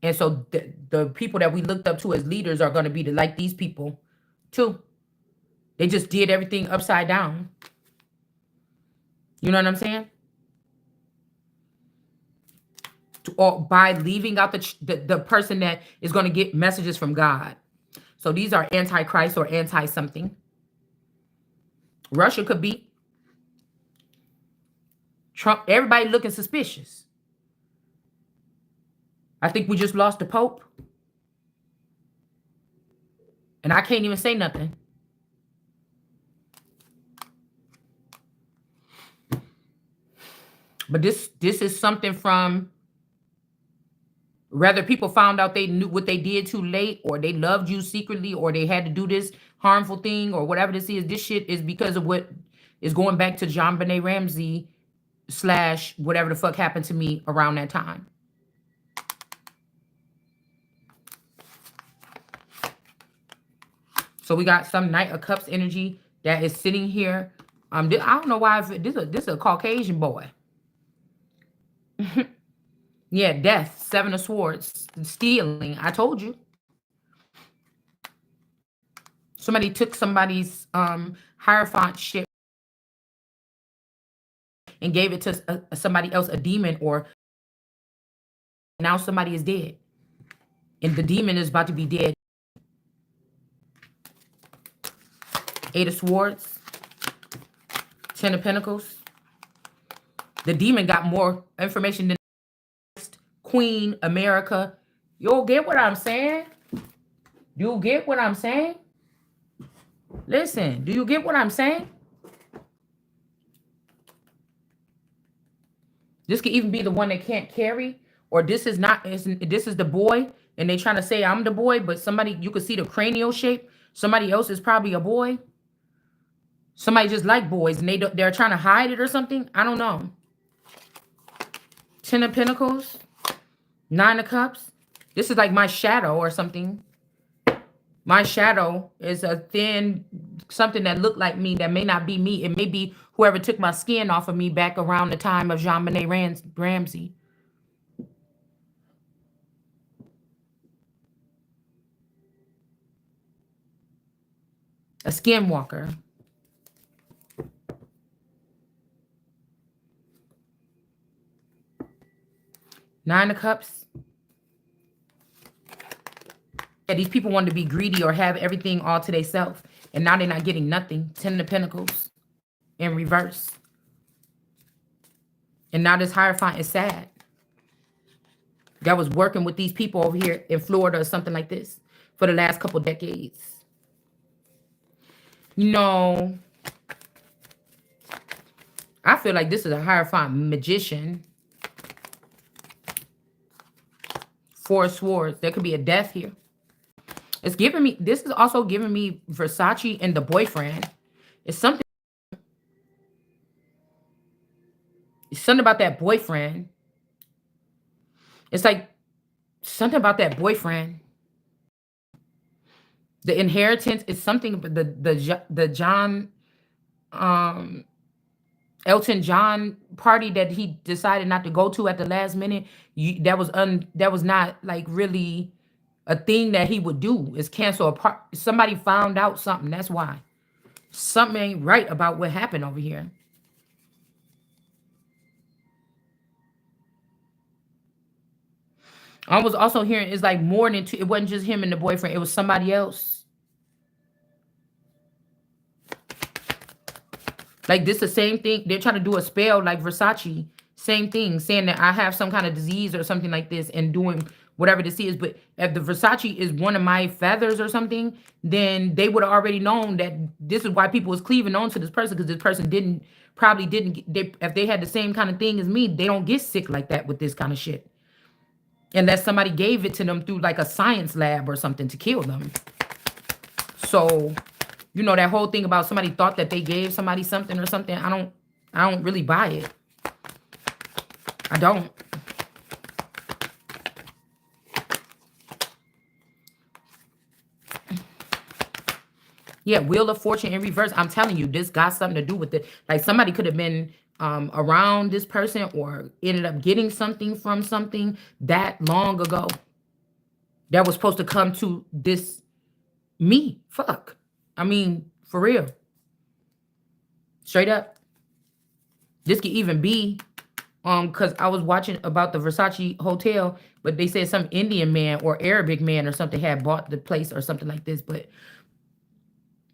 And so the people that we looked up to as leaders are going to be like these people too. They just did everything upside down. You know what I'm saying? Or by leaving out the person that is going to get messages from God. So these are anti-Christ or anti-something. Russia could be. Trump, everybody looking suspicious. I think we just lost the Pope. And I can't even say nothing. But this is something from, whether people found out they knew what they did too late, or they loved you secretly, or they had to do this harmful thing, or whatever this is. This shit is because of what is going back to JonBenet Ramsey / whatever the fuck happened to me around that time. So we got some Knight of Cups energy that is sitting here. I don't know why this is a Caucasian boy. Yeah, death, 7 of Swords, stealing. I told you. Somebody took somebody's Hierophant shit and gave it to somebody else, a demon, or now somebody is dead. And the demon is about to be dead. 8 of Swords. Ten of Pentacles. The demon got more information than Queen America. You'll get what I'm saying? You get what I'm saying? Listen, do you get what I'm saying? This could even be the one that can't carry, or this is not. This is the boy, and they trying to say I'm the boy, but somebody, you could see the cranial shape. Somebody else is probably a boy. Somebody just like boys, and they're trying to hide it or something. I don't know. Ten of Pentacles, Nine of Cups. This is like my shadow or something. My shadow is a thin, something that looked like me that may not be me. It may be whoever took my skin off of me back around the time of Jean-Benet Ramsey. A skinwalker. Nine of Cups. Yeah, these people wanted to be greedy or have everything all to themselves. And now they're not getting nothing. Ten of Pentacles in reverse. And now this Hierophant is sad. That was working with these people over here in Florida or something like this for the last couple decades. You know, I feel like this is a Hierophant magician. Four of Swords. There could be a death here. It's giving me, this is also giving me Versace and the boyfriend. It's something about that boyfriend. It's like something about that boyfriend. The inheritance is something, the John, Elton John party that he decided not to go to at the last minute. That was not like really a thing that he would do, is cancel a part. Somebody found out something. That's why. Something ain't right about what happened over here. I was also hearing it's like more than two. It wasn't just him and the boyfriend. It was somebody else. Like this, the same thing. They're trying to do a spell like Versace. Same thing, saying that I have some kind of disease or something like this and doing whatever this is. But if the Versace is one of my feathers or something, then they would have already known that this is why people was cleaving on to this person, because this person probably didn't. If they had the same kind of thing as me, they don't get sick like that with this kind of shit. Unless somebody gave it to them through like a science lab or something to kill them. So, you know, that whole thing about somebody thought that they gave somebody something or something, I don't really buy it. I don't. Yeah, Wheel of Fortune in reverse. I'm telling you, this got something to do with it. Like somebody could have been around this person or ended up getting something from something that long ago that was supposed to come to this me. Fuck. I mean, for real. Straight up. This could even be because I was watching about the Versace hotel, but they said some Indian man or Arabic man or something had bought the place or something like this. But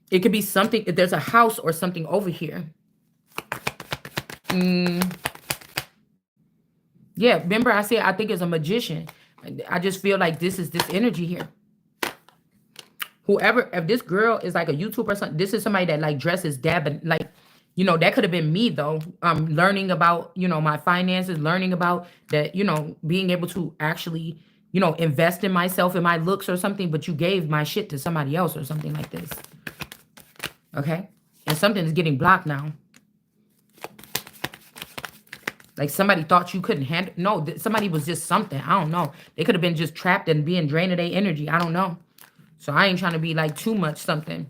it could be something, if there's a house or something over here. Yeah, remember I said I think it's a magician. I just feel like this is this energy here. Whoever, if this girl is like a YouTuber or something, this is somebody that like dresses dabbing, like, you know, that could have been me though. Learning about, you know, my finances, learning about that, you know, being able to actually, you know, invest in myself and my looks or something, but you gave my shit to somebody else or something like this. Okay? And something is getting blocked now. Like somebody thought you couldn't handle. No, somebody was just something. I don't know. They could have been just trapped and being drained of their energy. I don't know. So I ain't trying to be like too much something.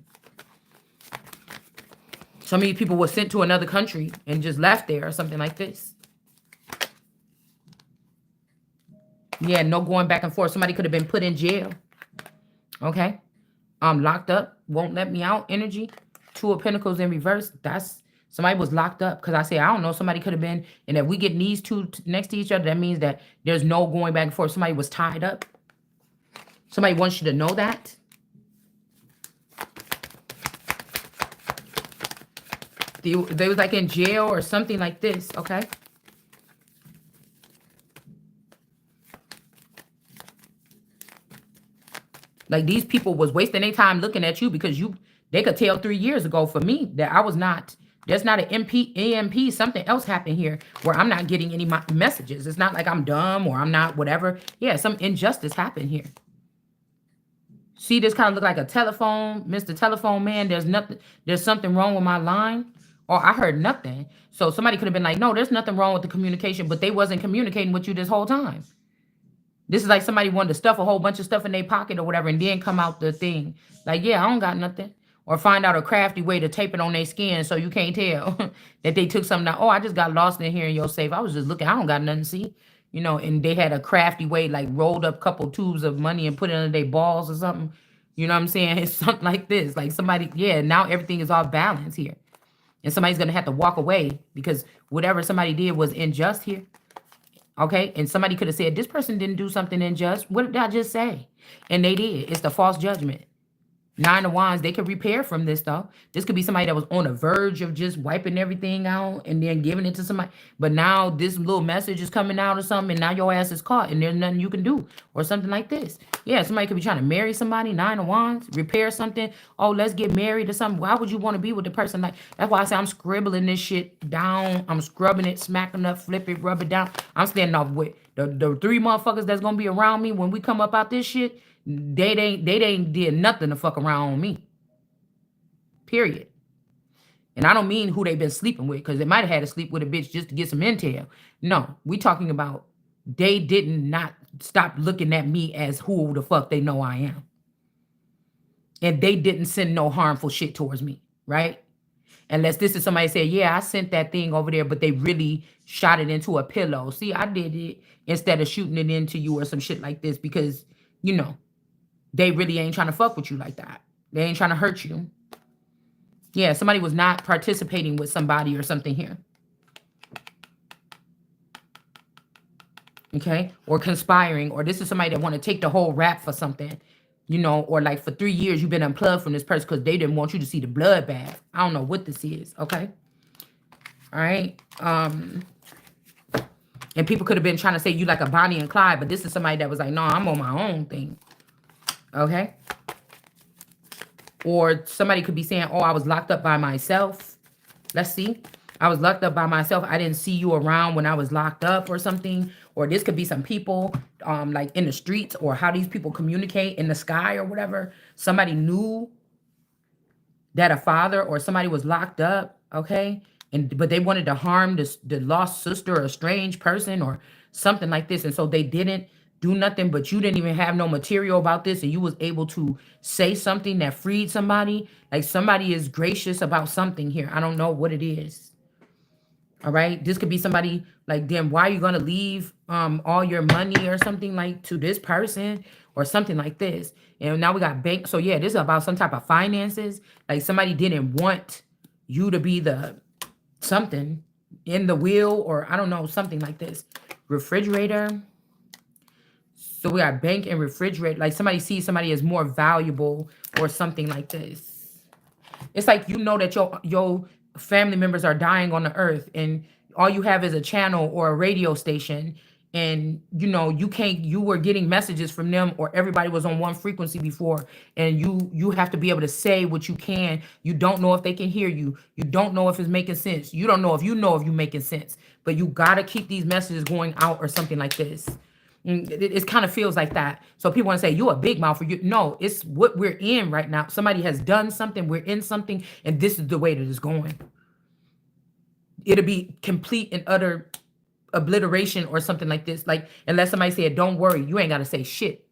So many people were sent to another country and just left there or something like this. Yeah, no going back and forth. Somebody could have been put in jail. Okay? Locked up. Won't let me out energy. Two of Pentacles in reverse. That's somebody was locked up. Because I say, I don't know. Somebody could have been. And if we get these two next to each other, that means that there's no going back and forth. Somebody was tied up. Somebody wants you to know that. They was like in jail or something like this, okay? Like these people was wasting their time looking at you because they could tell 3 years ago for me that I was not, there's not an EMP, something else happened here where I'm not getting any messages. It's not like I'm dumb or I'm not whatever. Yeah, some injustice happened here. See, this kind of look like a telephone, Mr. Telephone Man. There's something wrong with my line. Or I heard nothing. So somebody could have been like, no, there's nothing wrong with the communication, but they wasn't communicating with you this whole time. This is like somebody wanted to stuff a whole bunch of stuff in their pocket or whatever and then come out the thing. Like, yeah, I don't got nothing. Or find out a crafty way to tape it on their skin so you can't tell that they took something out. Oh, I just got lost in here in your safe. I was just looking. I don't got nothing to see. And they had a crafty way, like rolled up couple tubes of money and put it under their balls or something. You know what I'm saying? It's something like this. Like somebody, yeah, now everything is off balance here. And somebody's going to have to walk away because whatever somebody did was unjust here. Okay, and somebody could have said, this person didn't do something unjust. What did I just say? And they did. It's the false judgment. 9 of Wands, they could repair from this, though. This could be somebody that was on the verge of just wiping everything out and then giving it to somebody. But now this little message is coming out or something, and now your ass is caught, and there's nothing you can do or something like this. Yeah, somebody could be trying to marry somebody, 9 of Wands, repair something. Oh, let's get married or something. Why would you want to be with the person like? That's why I say I'm scribbling this shit down. I'm scrubbing it, smacking up, flip it, rub it down. I'm standing off with the 3 motherfuckers that's gonna be around me when we come up out this shit. They ain't did nothing to fuck around on me. Period. And I don't mean who they been sleeping with, because they might have had to sleep with a bitch just to get some intel. No, we talking about they didn't not stop looking at me as who the fuck they know I am. And they didn't send no harmful shit towards me, right? Unless this is somebody say, yeah, I sent that thing over there, but they really shot it into a pillow. See, I did it instead of shooting it into you or some shit like this because, they really ain't trying to fuck with you like that. They ain't trying to hurt you. Yeah, somebody was not participating with somebody or something here. Okay? Or conspiring. Or this is somebody that want to take the whole rap for something. Or like for 3 years you've been unplugged from this person because they didn't want you to see the bloodbath. I don't know what this is. Okay? All right? And people could have been trying to say you like a Bonnie and Clyde, but this is somebody that was like, no, I'm on my own thing. Okay? Or somebody could be saying, oh, I was locked up by myself. Let's see. I was locked up by myself. I didn't see you around when I was locked up or something. Or this could be some people like in the streets or how these people communicate in the sky or whatever. Somebody knew that a father or somebody was locked up, okay? But they wanted to harm the lost sister or a strange person or something like this. And so they didn't do nothing, but you didn't even have no material about this, and you was able to say something that freed somebody. Like somebody is gracious about something here. I don't know what it is. All right. This could be somebody like, then why are you going to leave all your money or something like to this person or something like this? And now we got bank. So yeah, this is about some type of finances. Like somebody didn't want you to be the something in the wheel or I don't know, something like this. Refrigerator. So we got bank and refrigerator. Like somebody sees somebody as more valuable or something like this. It's like that your family members are dying on the earth and all you have is a channel or a radio station and you were getting messages from them or everybody was on one frequency before and you have to be able to say what you can. You don't know if they can hear you. You don't know if it's making sense. You don't know if you're making sense. But you got to keep these messages going out or something like this. It kind of feels like that. So people want to say, you a big mouth for you. No, it's what we're in right now. Somebody has done something. We're in something. And this is the way that it's going. It'll be complete and utter obliteration or something like this. Like, unless somebody said, don't worry, you ain't got to say shit.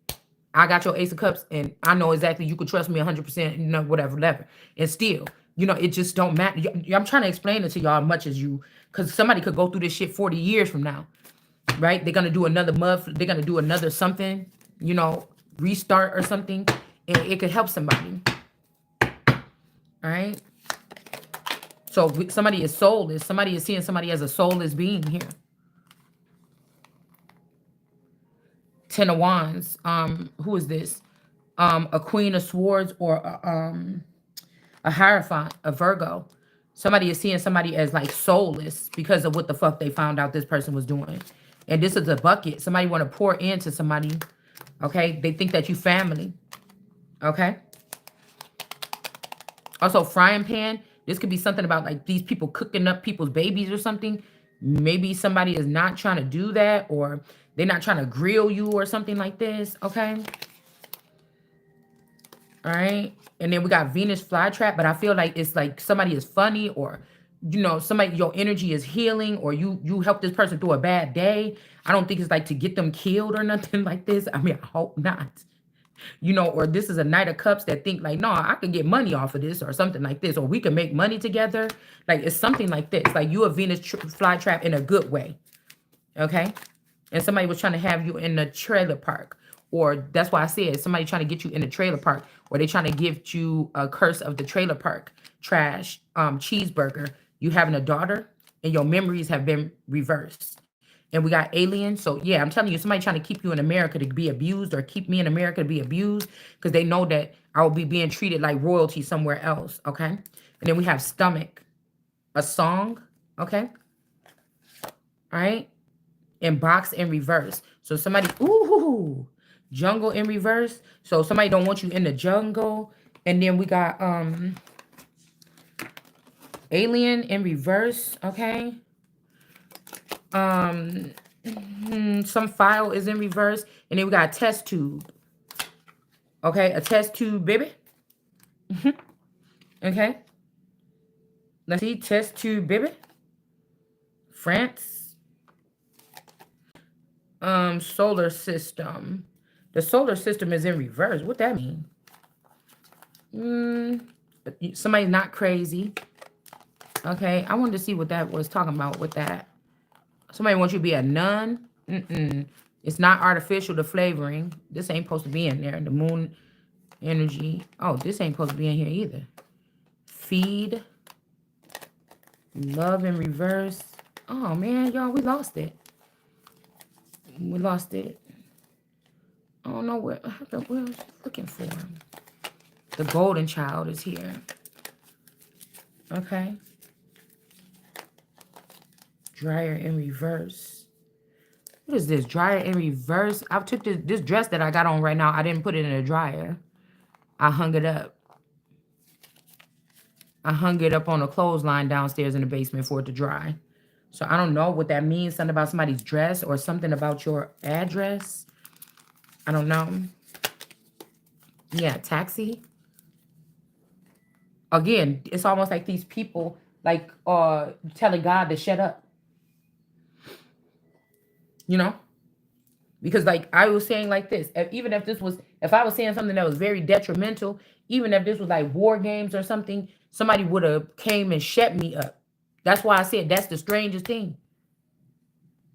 I got your Ace of Cups and I know exactly you could trust me 100%, whatever. And still, it just don't matter. I'm trying to explain it to y'all as much as because somebody could go through this shit 40 years from now. Right? They're going to do another month. They're going to do another something, restart or something. And it could help somebody. All right? So somebody is soulless. Somebody is seeing somebody as a soulless being here. 10 of Wands. Who is this? A Queen of Swords or a Hierophant, a Virgo. Somebody is seeing somebody as like soulless because of what the fuck they found out this person was doing. And this is a bucket. Somebody want to pour into somebody. Okay. They think that you family. Okay. Also, frying pan. This could be something about like these people cooking up people's babies or something. Maybe somebody is not trying to do that, or they're not trying to grill you or something like this. Okay. All right. And then we got Venus flytrap, but I feel like it's like somebody is funny, or somebody, your energy is healing, or you help this person through a bad day. I don't think it's like to get them killed or nothing like this. I mean, I hope not. Or this is a Knight of Cups that think like, no, I could get money off of this or something like this, or we can make money together. Like it's something like this. Like you a Venus flytrap in a good way. Okay. And somebody was trying to have you in the trailer park. Or that's why I said somebody trying to get you in the trailer park, or they trying to give you a curse of the trailer park trash cheeseburger. You having a daughter and your memories have been reversed. And we got aliens. So yeah, I'm telling you, somebody trying to keep you in America to be abused, or keep me in America to be abused, because they know that I will be being treated like royalty somewhere else. Okay. And then we have stomach, a song. Okay. All right. And box in reverse. So somebody, ooh, jungle in reverse. So somebody don't want you in the jungle. And then we got alien in reverse. Okay. Some file is in reverse. And then we got a test tube. Okay, a test tube, baby. Okay. Let's see, test tube, baby. France. Solar system. The solar system is in reverse. What that mean? Somebody not crazy. Okay, I wanted to see what that was talking about with that. Somebody wants you to be a nun. It's not artificial, the flavoring. This ain't supposed to be in there. The moon energy. Oh, this ain't supposed to be in here either. Feed. Love in reverse. Oh, man, y'all, we lost it. We lost it. I don't know where I was looking for. The golden child is here. Okay. Dryer in reverse. What is this? Dryer in reverse. I took this dress that I got on right now. I didn't put it in a dryer. I hung it up. I hung it up on a clothesline downstairs in the basement for it to dry. So I don't know what that means. Something about somebody's dress or something about your address. I don't know. Yeah, taxi. Again, it's almost like these people like telling God to shut up. Because like I was saying like this, even if I was saying something that was very detrimental, even if this was like war games or something, somebody would have came and shut me up. That's why I said that's the strangest thing.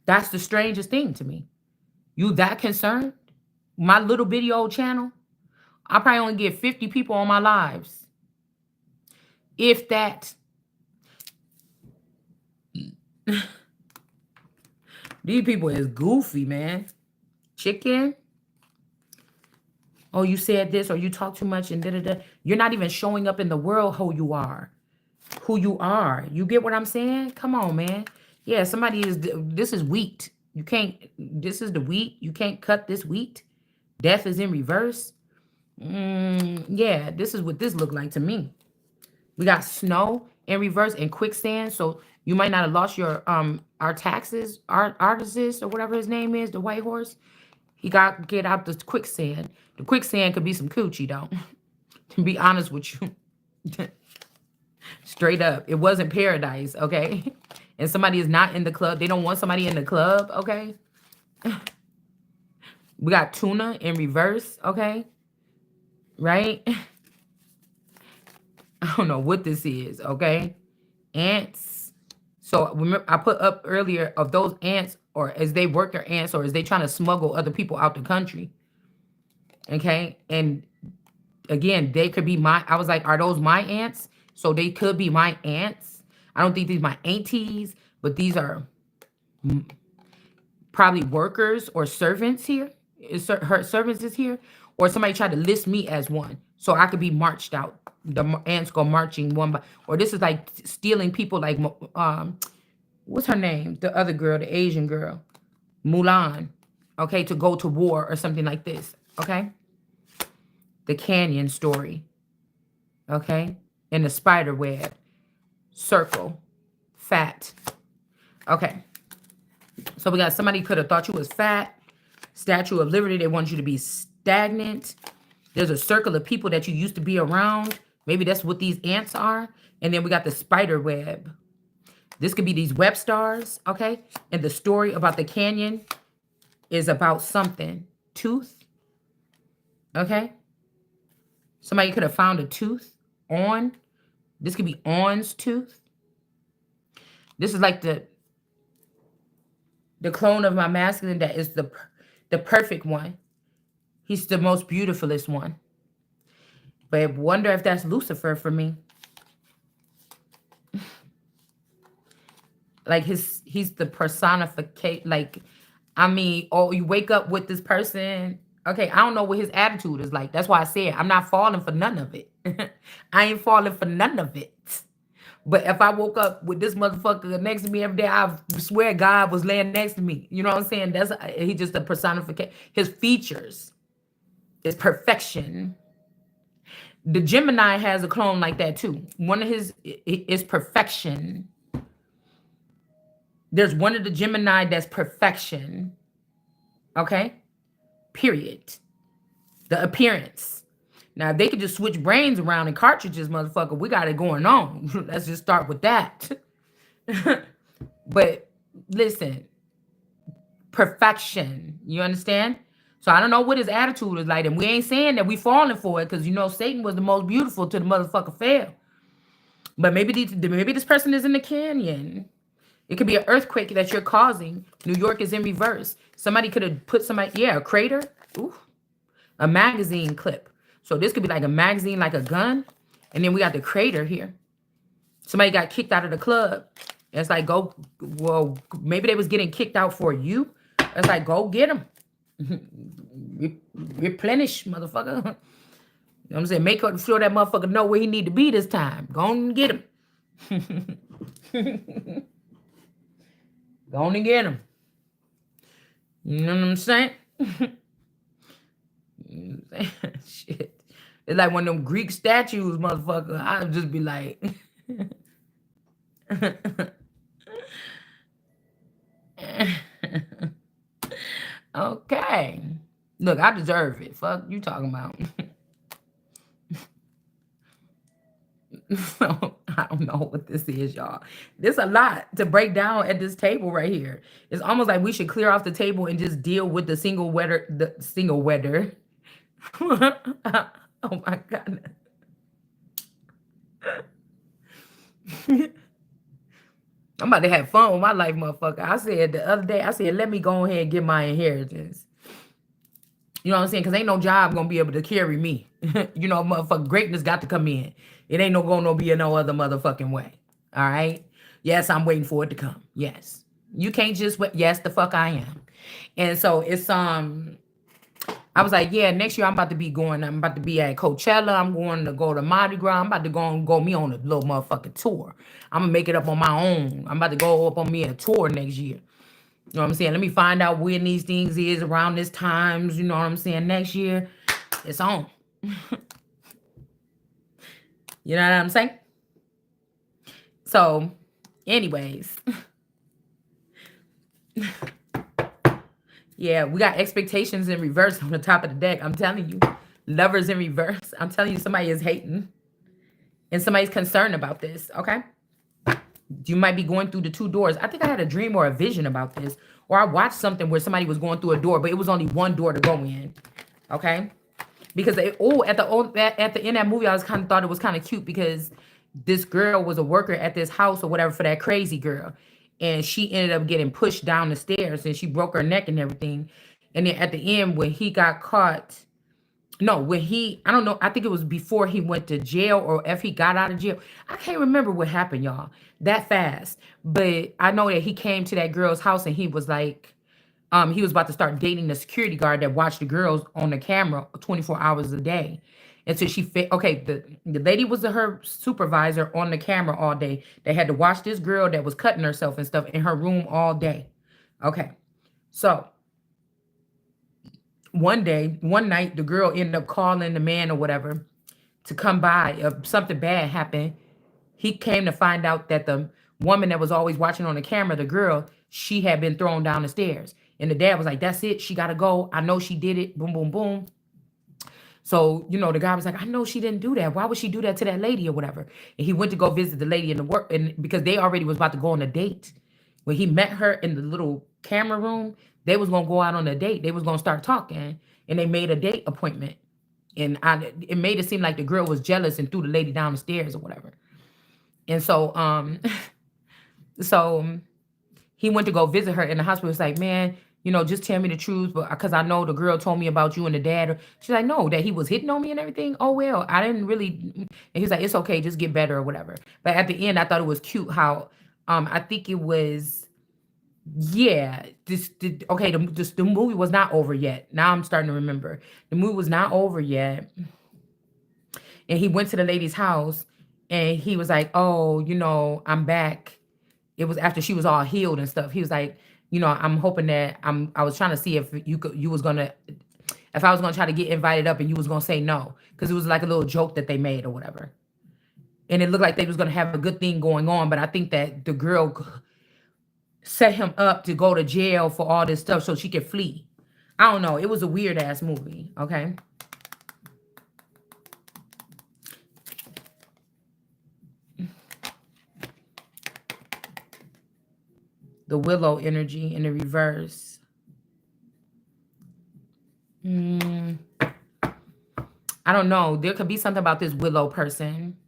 That's the strangest thing to me. You that concerned? My little video channel, I probably only get 50 people on my lives. If that. These people is goofy, man. Chicken. Oh, you said this, or you talk too much and da-da-da. You're not even showing up in the world who you are. Who you are. You get what I'm saying? Come on, man. Yeah, this is wheat. This is the wheat. You can't cut this wheat. Death is in reverse. Yeah, this is what this looked like to me. We got snow in reverse and quicksand. So you might not have lost your our taxes, artists or whatever his name is, the white horse. He got to get out the quicksand. The quicksand could be some coochie, though. To be honest with you. Straight up. It wasn't paradise, okay? And somebody is not in the club. They don't want somebody in the club, okay? We got tuna in reverse, okay? Right? I don't know what this is, okay? Ants. So remember, I put up earlier of those ants, or as they work their ants, or as they trying to smuggle other people out the country. Okay? And again, they could be I was like, are those my ants? So they could be my aunts. I don't think these are my aunties, but these are probably workers or servants here. Her servants is here. Or somebody tried to list me as one. So I could be marched out. The ants go marching one by, or this is like stealing people like, what's her name? The other girl, the Asian girl, Mulan, okay, to go to war or something like this, okay? The canyon story, okay? And the spider web, circle, fat, okay? So we got somebody could have thought you was fat, Statue of Liberty, they want you to be stagnant. There's a circle of people that you used to be around. Maybe that's what these ants are. And then we got the spider web. This could be these web stars, okay? And the story about the canyon is about something. Tooth, okay? Somebody could have found a tooth on. This could be On's tooth. This is like the clone of my masculine that is the perfect one. He's the most beautifulest one. But I wonder if that's Lucifer for me. Like he's the personification. Like, I mean, oh, you wake up with this person. Okay, I don't know what his attitude is like. That's why I said I'm not falling for none of it. I ain't falling for none of it. But if I woke up with this motherfucker next to me every day, I swear God was laying next to me. You know what I'm saying? That's he just a personification. His features is perfection. The Gemini has a clone like that too. One of his is perfection. There's one of the Gemini that's perfection. Okay? Period. The appearance. Now, if they could just switch brains around and cartridges, motherfucker, we got it going on. Let's just start with that. But listen, perfection. You understand? So I don't know what his attitude is like. And we ain't saying that we falling for it because, you know, Satan was the most beautiful to the motherfucker fail. But maybe this person is in the canyon. It could be an earthquake that you're causing. New York is in reverse. Somebody could have put a crater. Ooh, a magazine clip. So this could be like a magazine, like a gun. And then we got the crater here. Somebody got kicked out of the club. It's like, well, maybe they was getting kicked out for you. It's like, go get them. Replenish, motherfucker. You know what I'm saying? Make sure that motherfucker know where he need to be this time. Go on and get him. Go on and get him. You know what I'm saying? Shit. It's like one of them Greek statues, motherfucker. I'd just be like... Okay. Look, I deserve it. Fuck you talking about. So, I don't know what this is, y'all. There's a lot to break down at this table right here. It's almost like we should clear off the table and just deal with the single weather. Oh my God. I'm about to have fun with my life, motherfucker. I said the other day, let me go ahead and get my inheritance. You know what I'm saying? Because ain't no job going to be able to carry me. You know, motherfucker, greatness got to come in. It ain't going to be no other motherfucking way. All right? Yes, I'm waiting for it to come. Yes. You can't just wait. Yes, the fuck I am. And so it's, I was like, yeah, next year I'm about to be at Coachella. I'm going to go to Mardi Gras. I'm about to go me on a little motherfucking tour. I'm going to make it up on my own. I'm about to go up on me a tour next year. You know what I'm saying? Let me find out when these things is around this times. You know what I'm saying? Next year, it's on. You know what I'm saying? So, anyways. Yeah, we got expectations in reverse on the top of the deck. I'm telling you. Lovers in reverse. I'm telling you, somebody is hating. And somebody's concerned about this, okay? You might be going through the two doors. I think I had a dream or a vision about this. Or I watched something where somebody was going through a door, but it was only one door to go in. Okay? Because at the end of that movie, I was kind of thought it was kind of cute because this girl was a worker at this house or whatever for that crazy girl. And she ended up getting pushed down the stairs and she broke her neck and everything. And then at the end, when he got caught, I don't know, I think it was before he went to jail or if he got out of jail. I can't remember what happened, y'all, that fast. But I know that he came to that girl's house and he was like, he was about to start dating the security guard that watched the girls on the camera 24 hours a day. until okay, the lady was her supervisor on the camera all day. They had to watch this girl that was cutting herself and stuff in her room all day. Okay. So one night, the girl ended up calling the man or whatever to come by. Something bad happened. He came to find out that the woman that was always watching on the camera, the girl, she had been thrown down the stairs. And the dad was like, "That's it. She got to go. I know she did it. Boom, boom, boom." So, the guy was like, "I know she didn't do that. Why would she do that to that lady or whatever?" And he went to go visit the lady in the work, and because they already was about to go on a date. When he met her in the little camera room, they was gonna go out on a date. They was gonna start talking, and they made a date appointment. And it made it seem like the girl was jealous and threw the lady down the stairs or whatever. And so, so he went to go visit her in the hospital. It's like, "Man, just tell me the truth, but because I know the girl told me about you and the dad." She's like, "No, that he was hitting on me and everything." "Oh well, I didn't really." And he's like, "It's okay, just get better or whatever." But at the end, I thought it was cute how, I think it was, yeah. Okay, the movie was not over yet. Now I'm starting to remember. The movie was not over yet, and he went to the lady's house, and he was like, "Oh, I'm back." It was after she was all healed and stuff. He was like, "I'm hoping that I was trying to see if you was gonna, if I was gonna try to get invited up and you was gonna say no, because it was like a little joke that they made or whatever." And it looked like they was gonna have a good thing going on, but I think that the girl set him up to go to jail for all this stuff so she could flee. I don't know. It was a weird ass movie. Okay. The Willow energy in the reverse. Mm, I don't know. There could be something about this Willow person.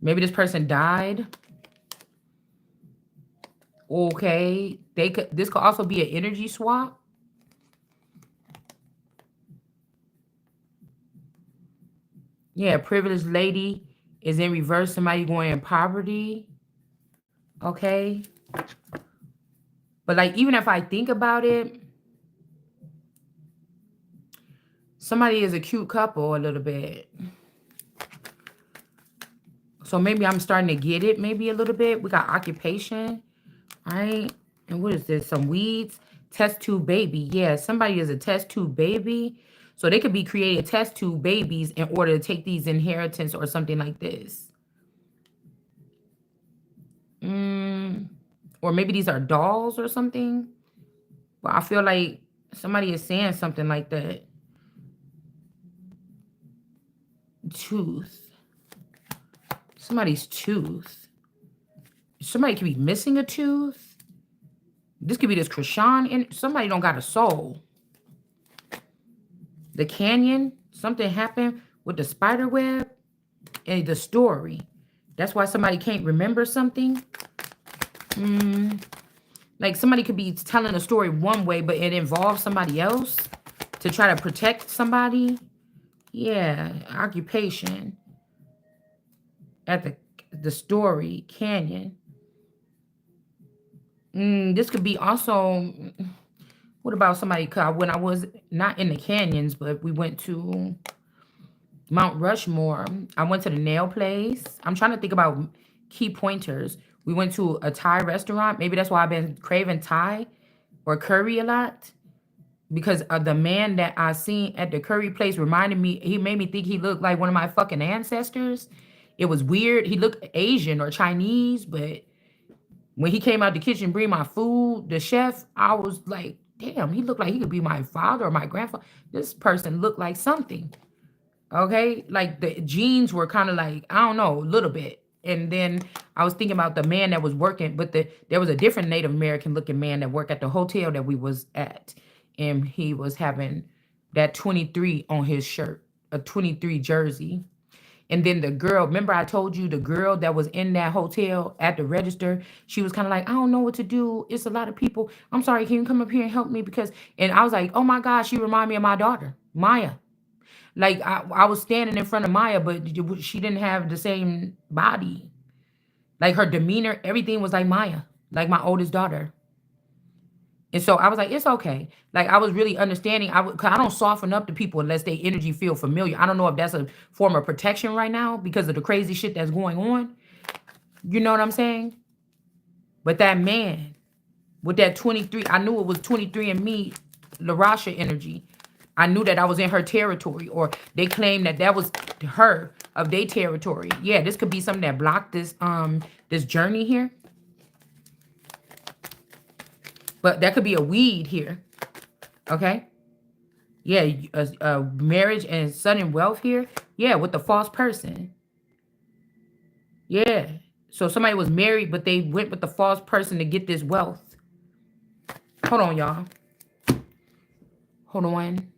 Maybe this person died. Okay. This could also be an energy swap. Yeah, privileged lady is in reverse. Somebody going in poverty. Okay. But like, even if I think about it, somebody is a cute couple a little bit. So maybe I'm starting to get it maybe a little bit. We got occupation. All right. And what is this? Some weeds. Test tube baby. Yeah, somebody is a test tube baby. So they could be creating test tube babies in order to take these inheritance or something like this. Mm, or maybe these are dolls or something. But I feel like somebody is saying something like that. Tooth. Somebody's tooth. Somebody could be missing a tooth. This could be this Krishan. And somebody don't got a soul. The canyon. Something happened with the spider web and the story. That's why somebody can't remember something. Like somebody could be telling a story one way, but it involves somebody else to try to protect somebody. Yeah, occupation. At the story canyon. This could be also. What about somebody? When I was not in the canyons, but we went to Mount Rushmore. I went to the nail place. I'm trying to think about key pointers. We went to a Thai restaurant. Maybe that's why I've been craving Thai or curry a lot. Because of the man that I seen at the curry place reminded me, he made me think he looked like one of my fucking ancestors. It was weird. He looked Asian or Chinese, but when he came out the kitchen bring my food, the chef, I was like, damn, he looked like he could be my father or my grandfather. This person looked like something. Okay, like the jeans were kind of like, I don't know, a little bit. And then I was thinking about the man that was working, but there was a different Native American looking man that worked at the hotel that we was at, and he was having that 23 on his shirt, a 23 jersey. And then the girl, remember I told you the girl that was in that hotel at the register, she was kind of like, I don't know what to do. It's a lot of people. I'm sorry, can you come up here and help me? And I was like, oh my God, she reminded me of my daughter, Maya. Like I was standing in front of Maya, but she didn't have the same body. Like her demeanor, everything was like Maya, like my oldest daughter. And so I was like, it's okay. Like I was really understanding. Cause I don't soften up to people unless their energy feel familiar. I don't know if that's a form of protection right now because of the crazy shit that's going on. You know what I'm saying? But that man with that 23, I knew it was 23 and me, LaRasha energy. I knew that I was in her territory, or they claimed that that was her of their territory. Yeah, this could be something that blocked this journey here. But that could be a weed here. Okay. Yeah, marriage and sudden wealth here. Yeah, with the false person. Yeah. So somebody was married, but they went with the false person to get this wealth. Hold on, y'all. Hold on.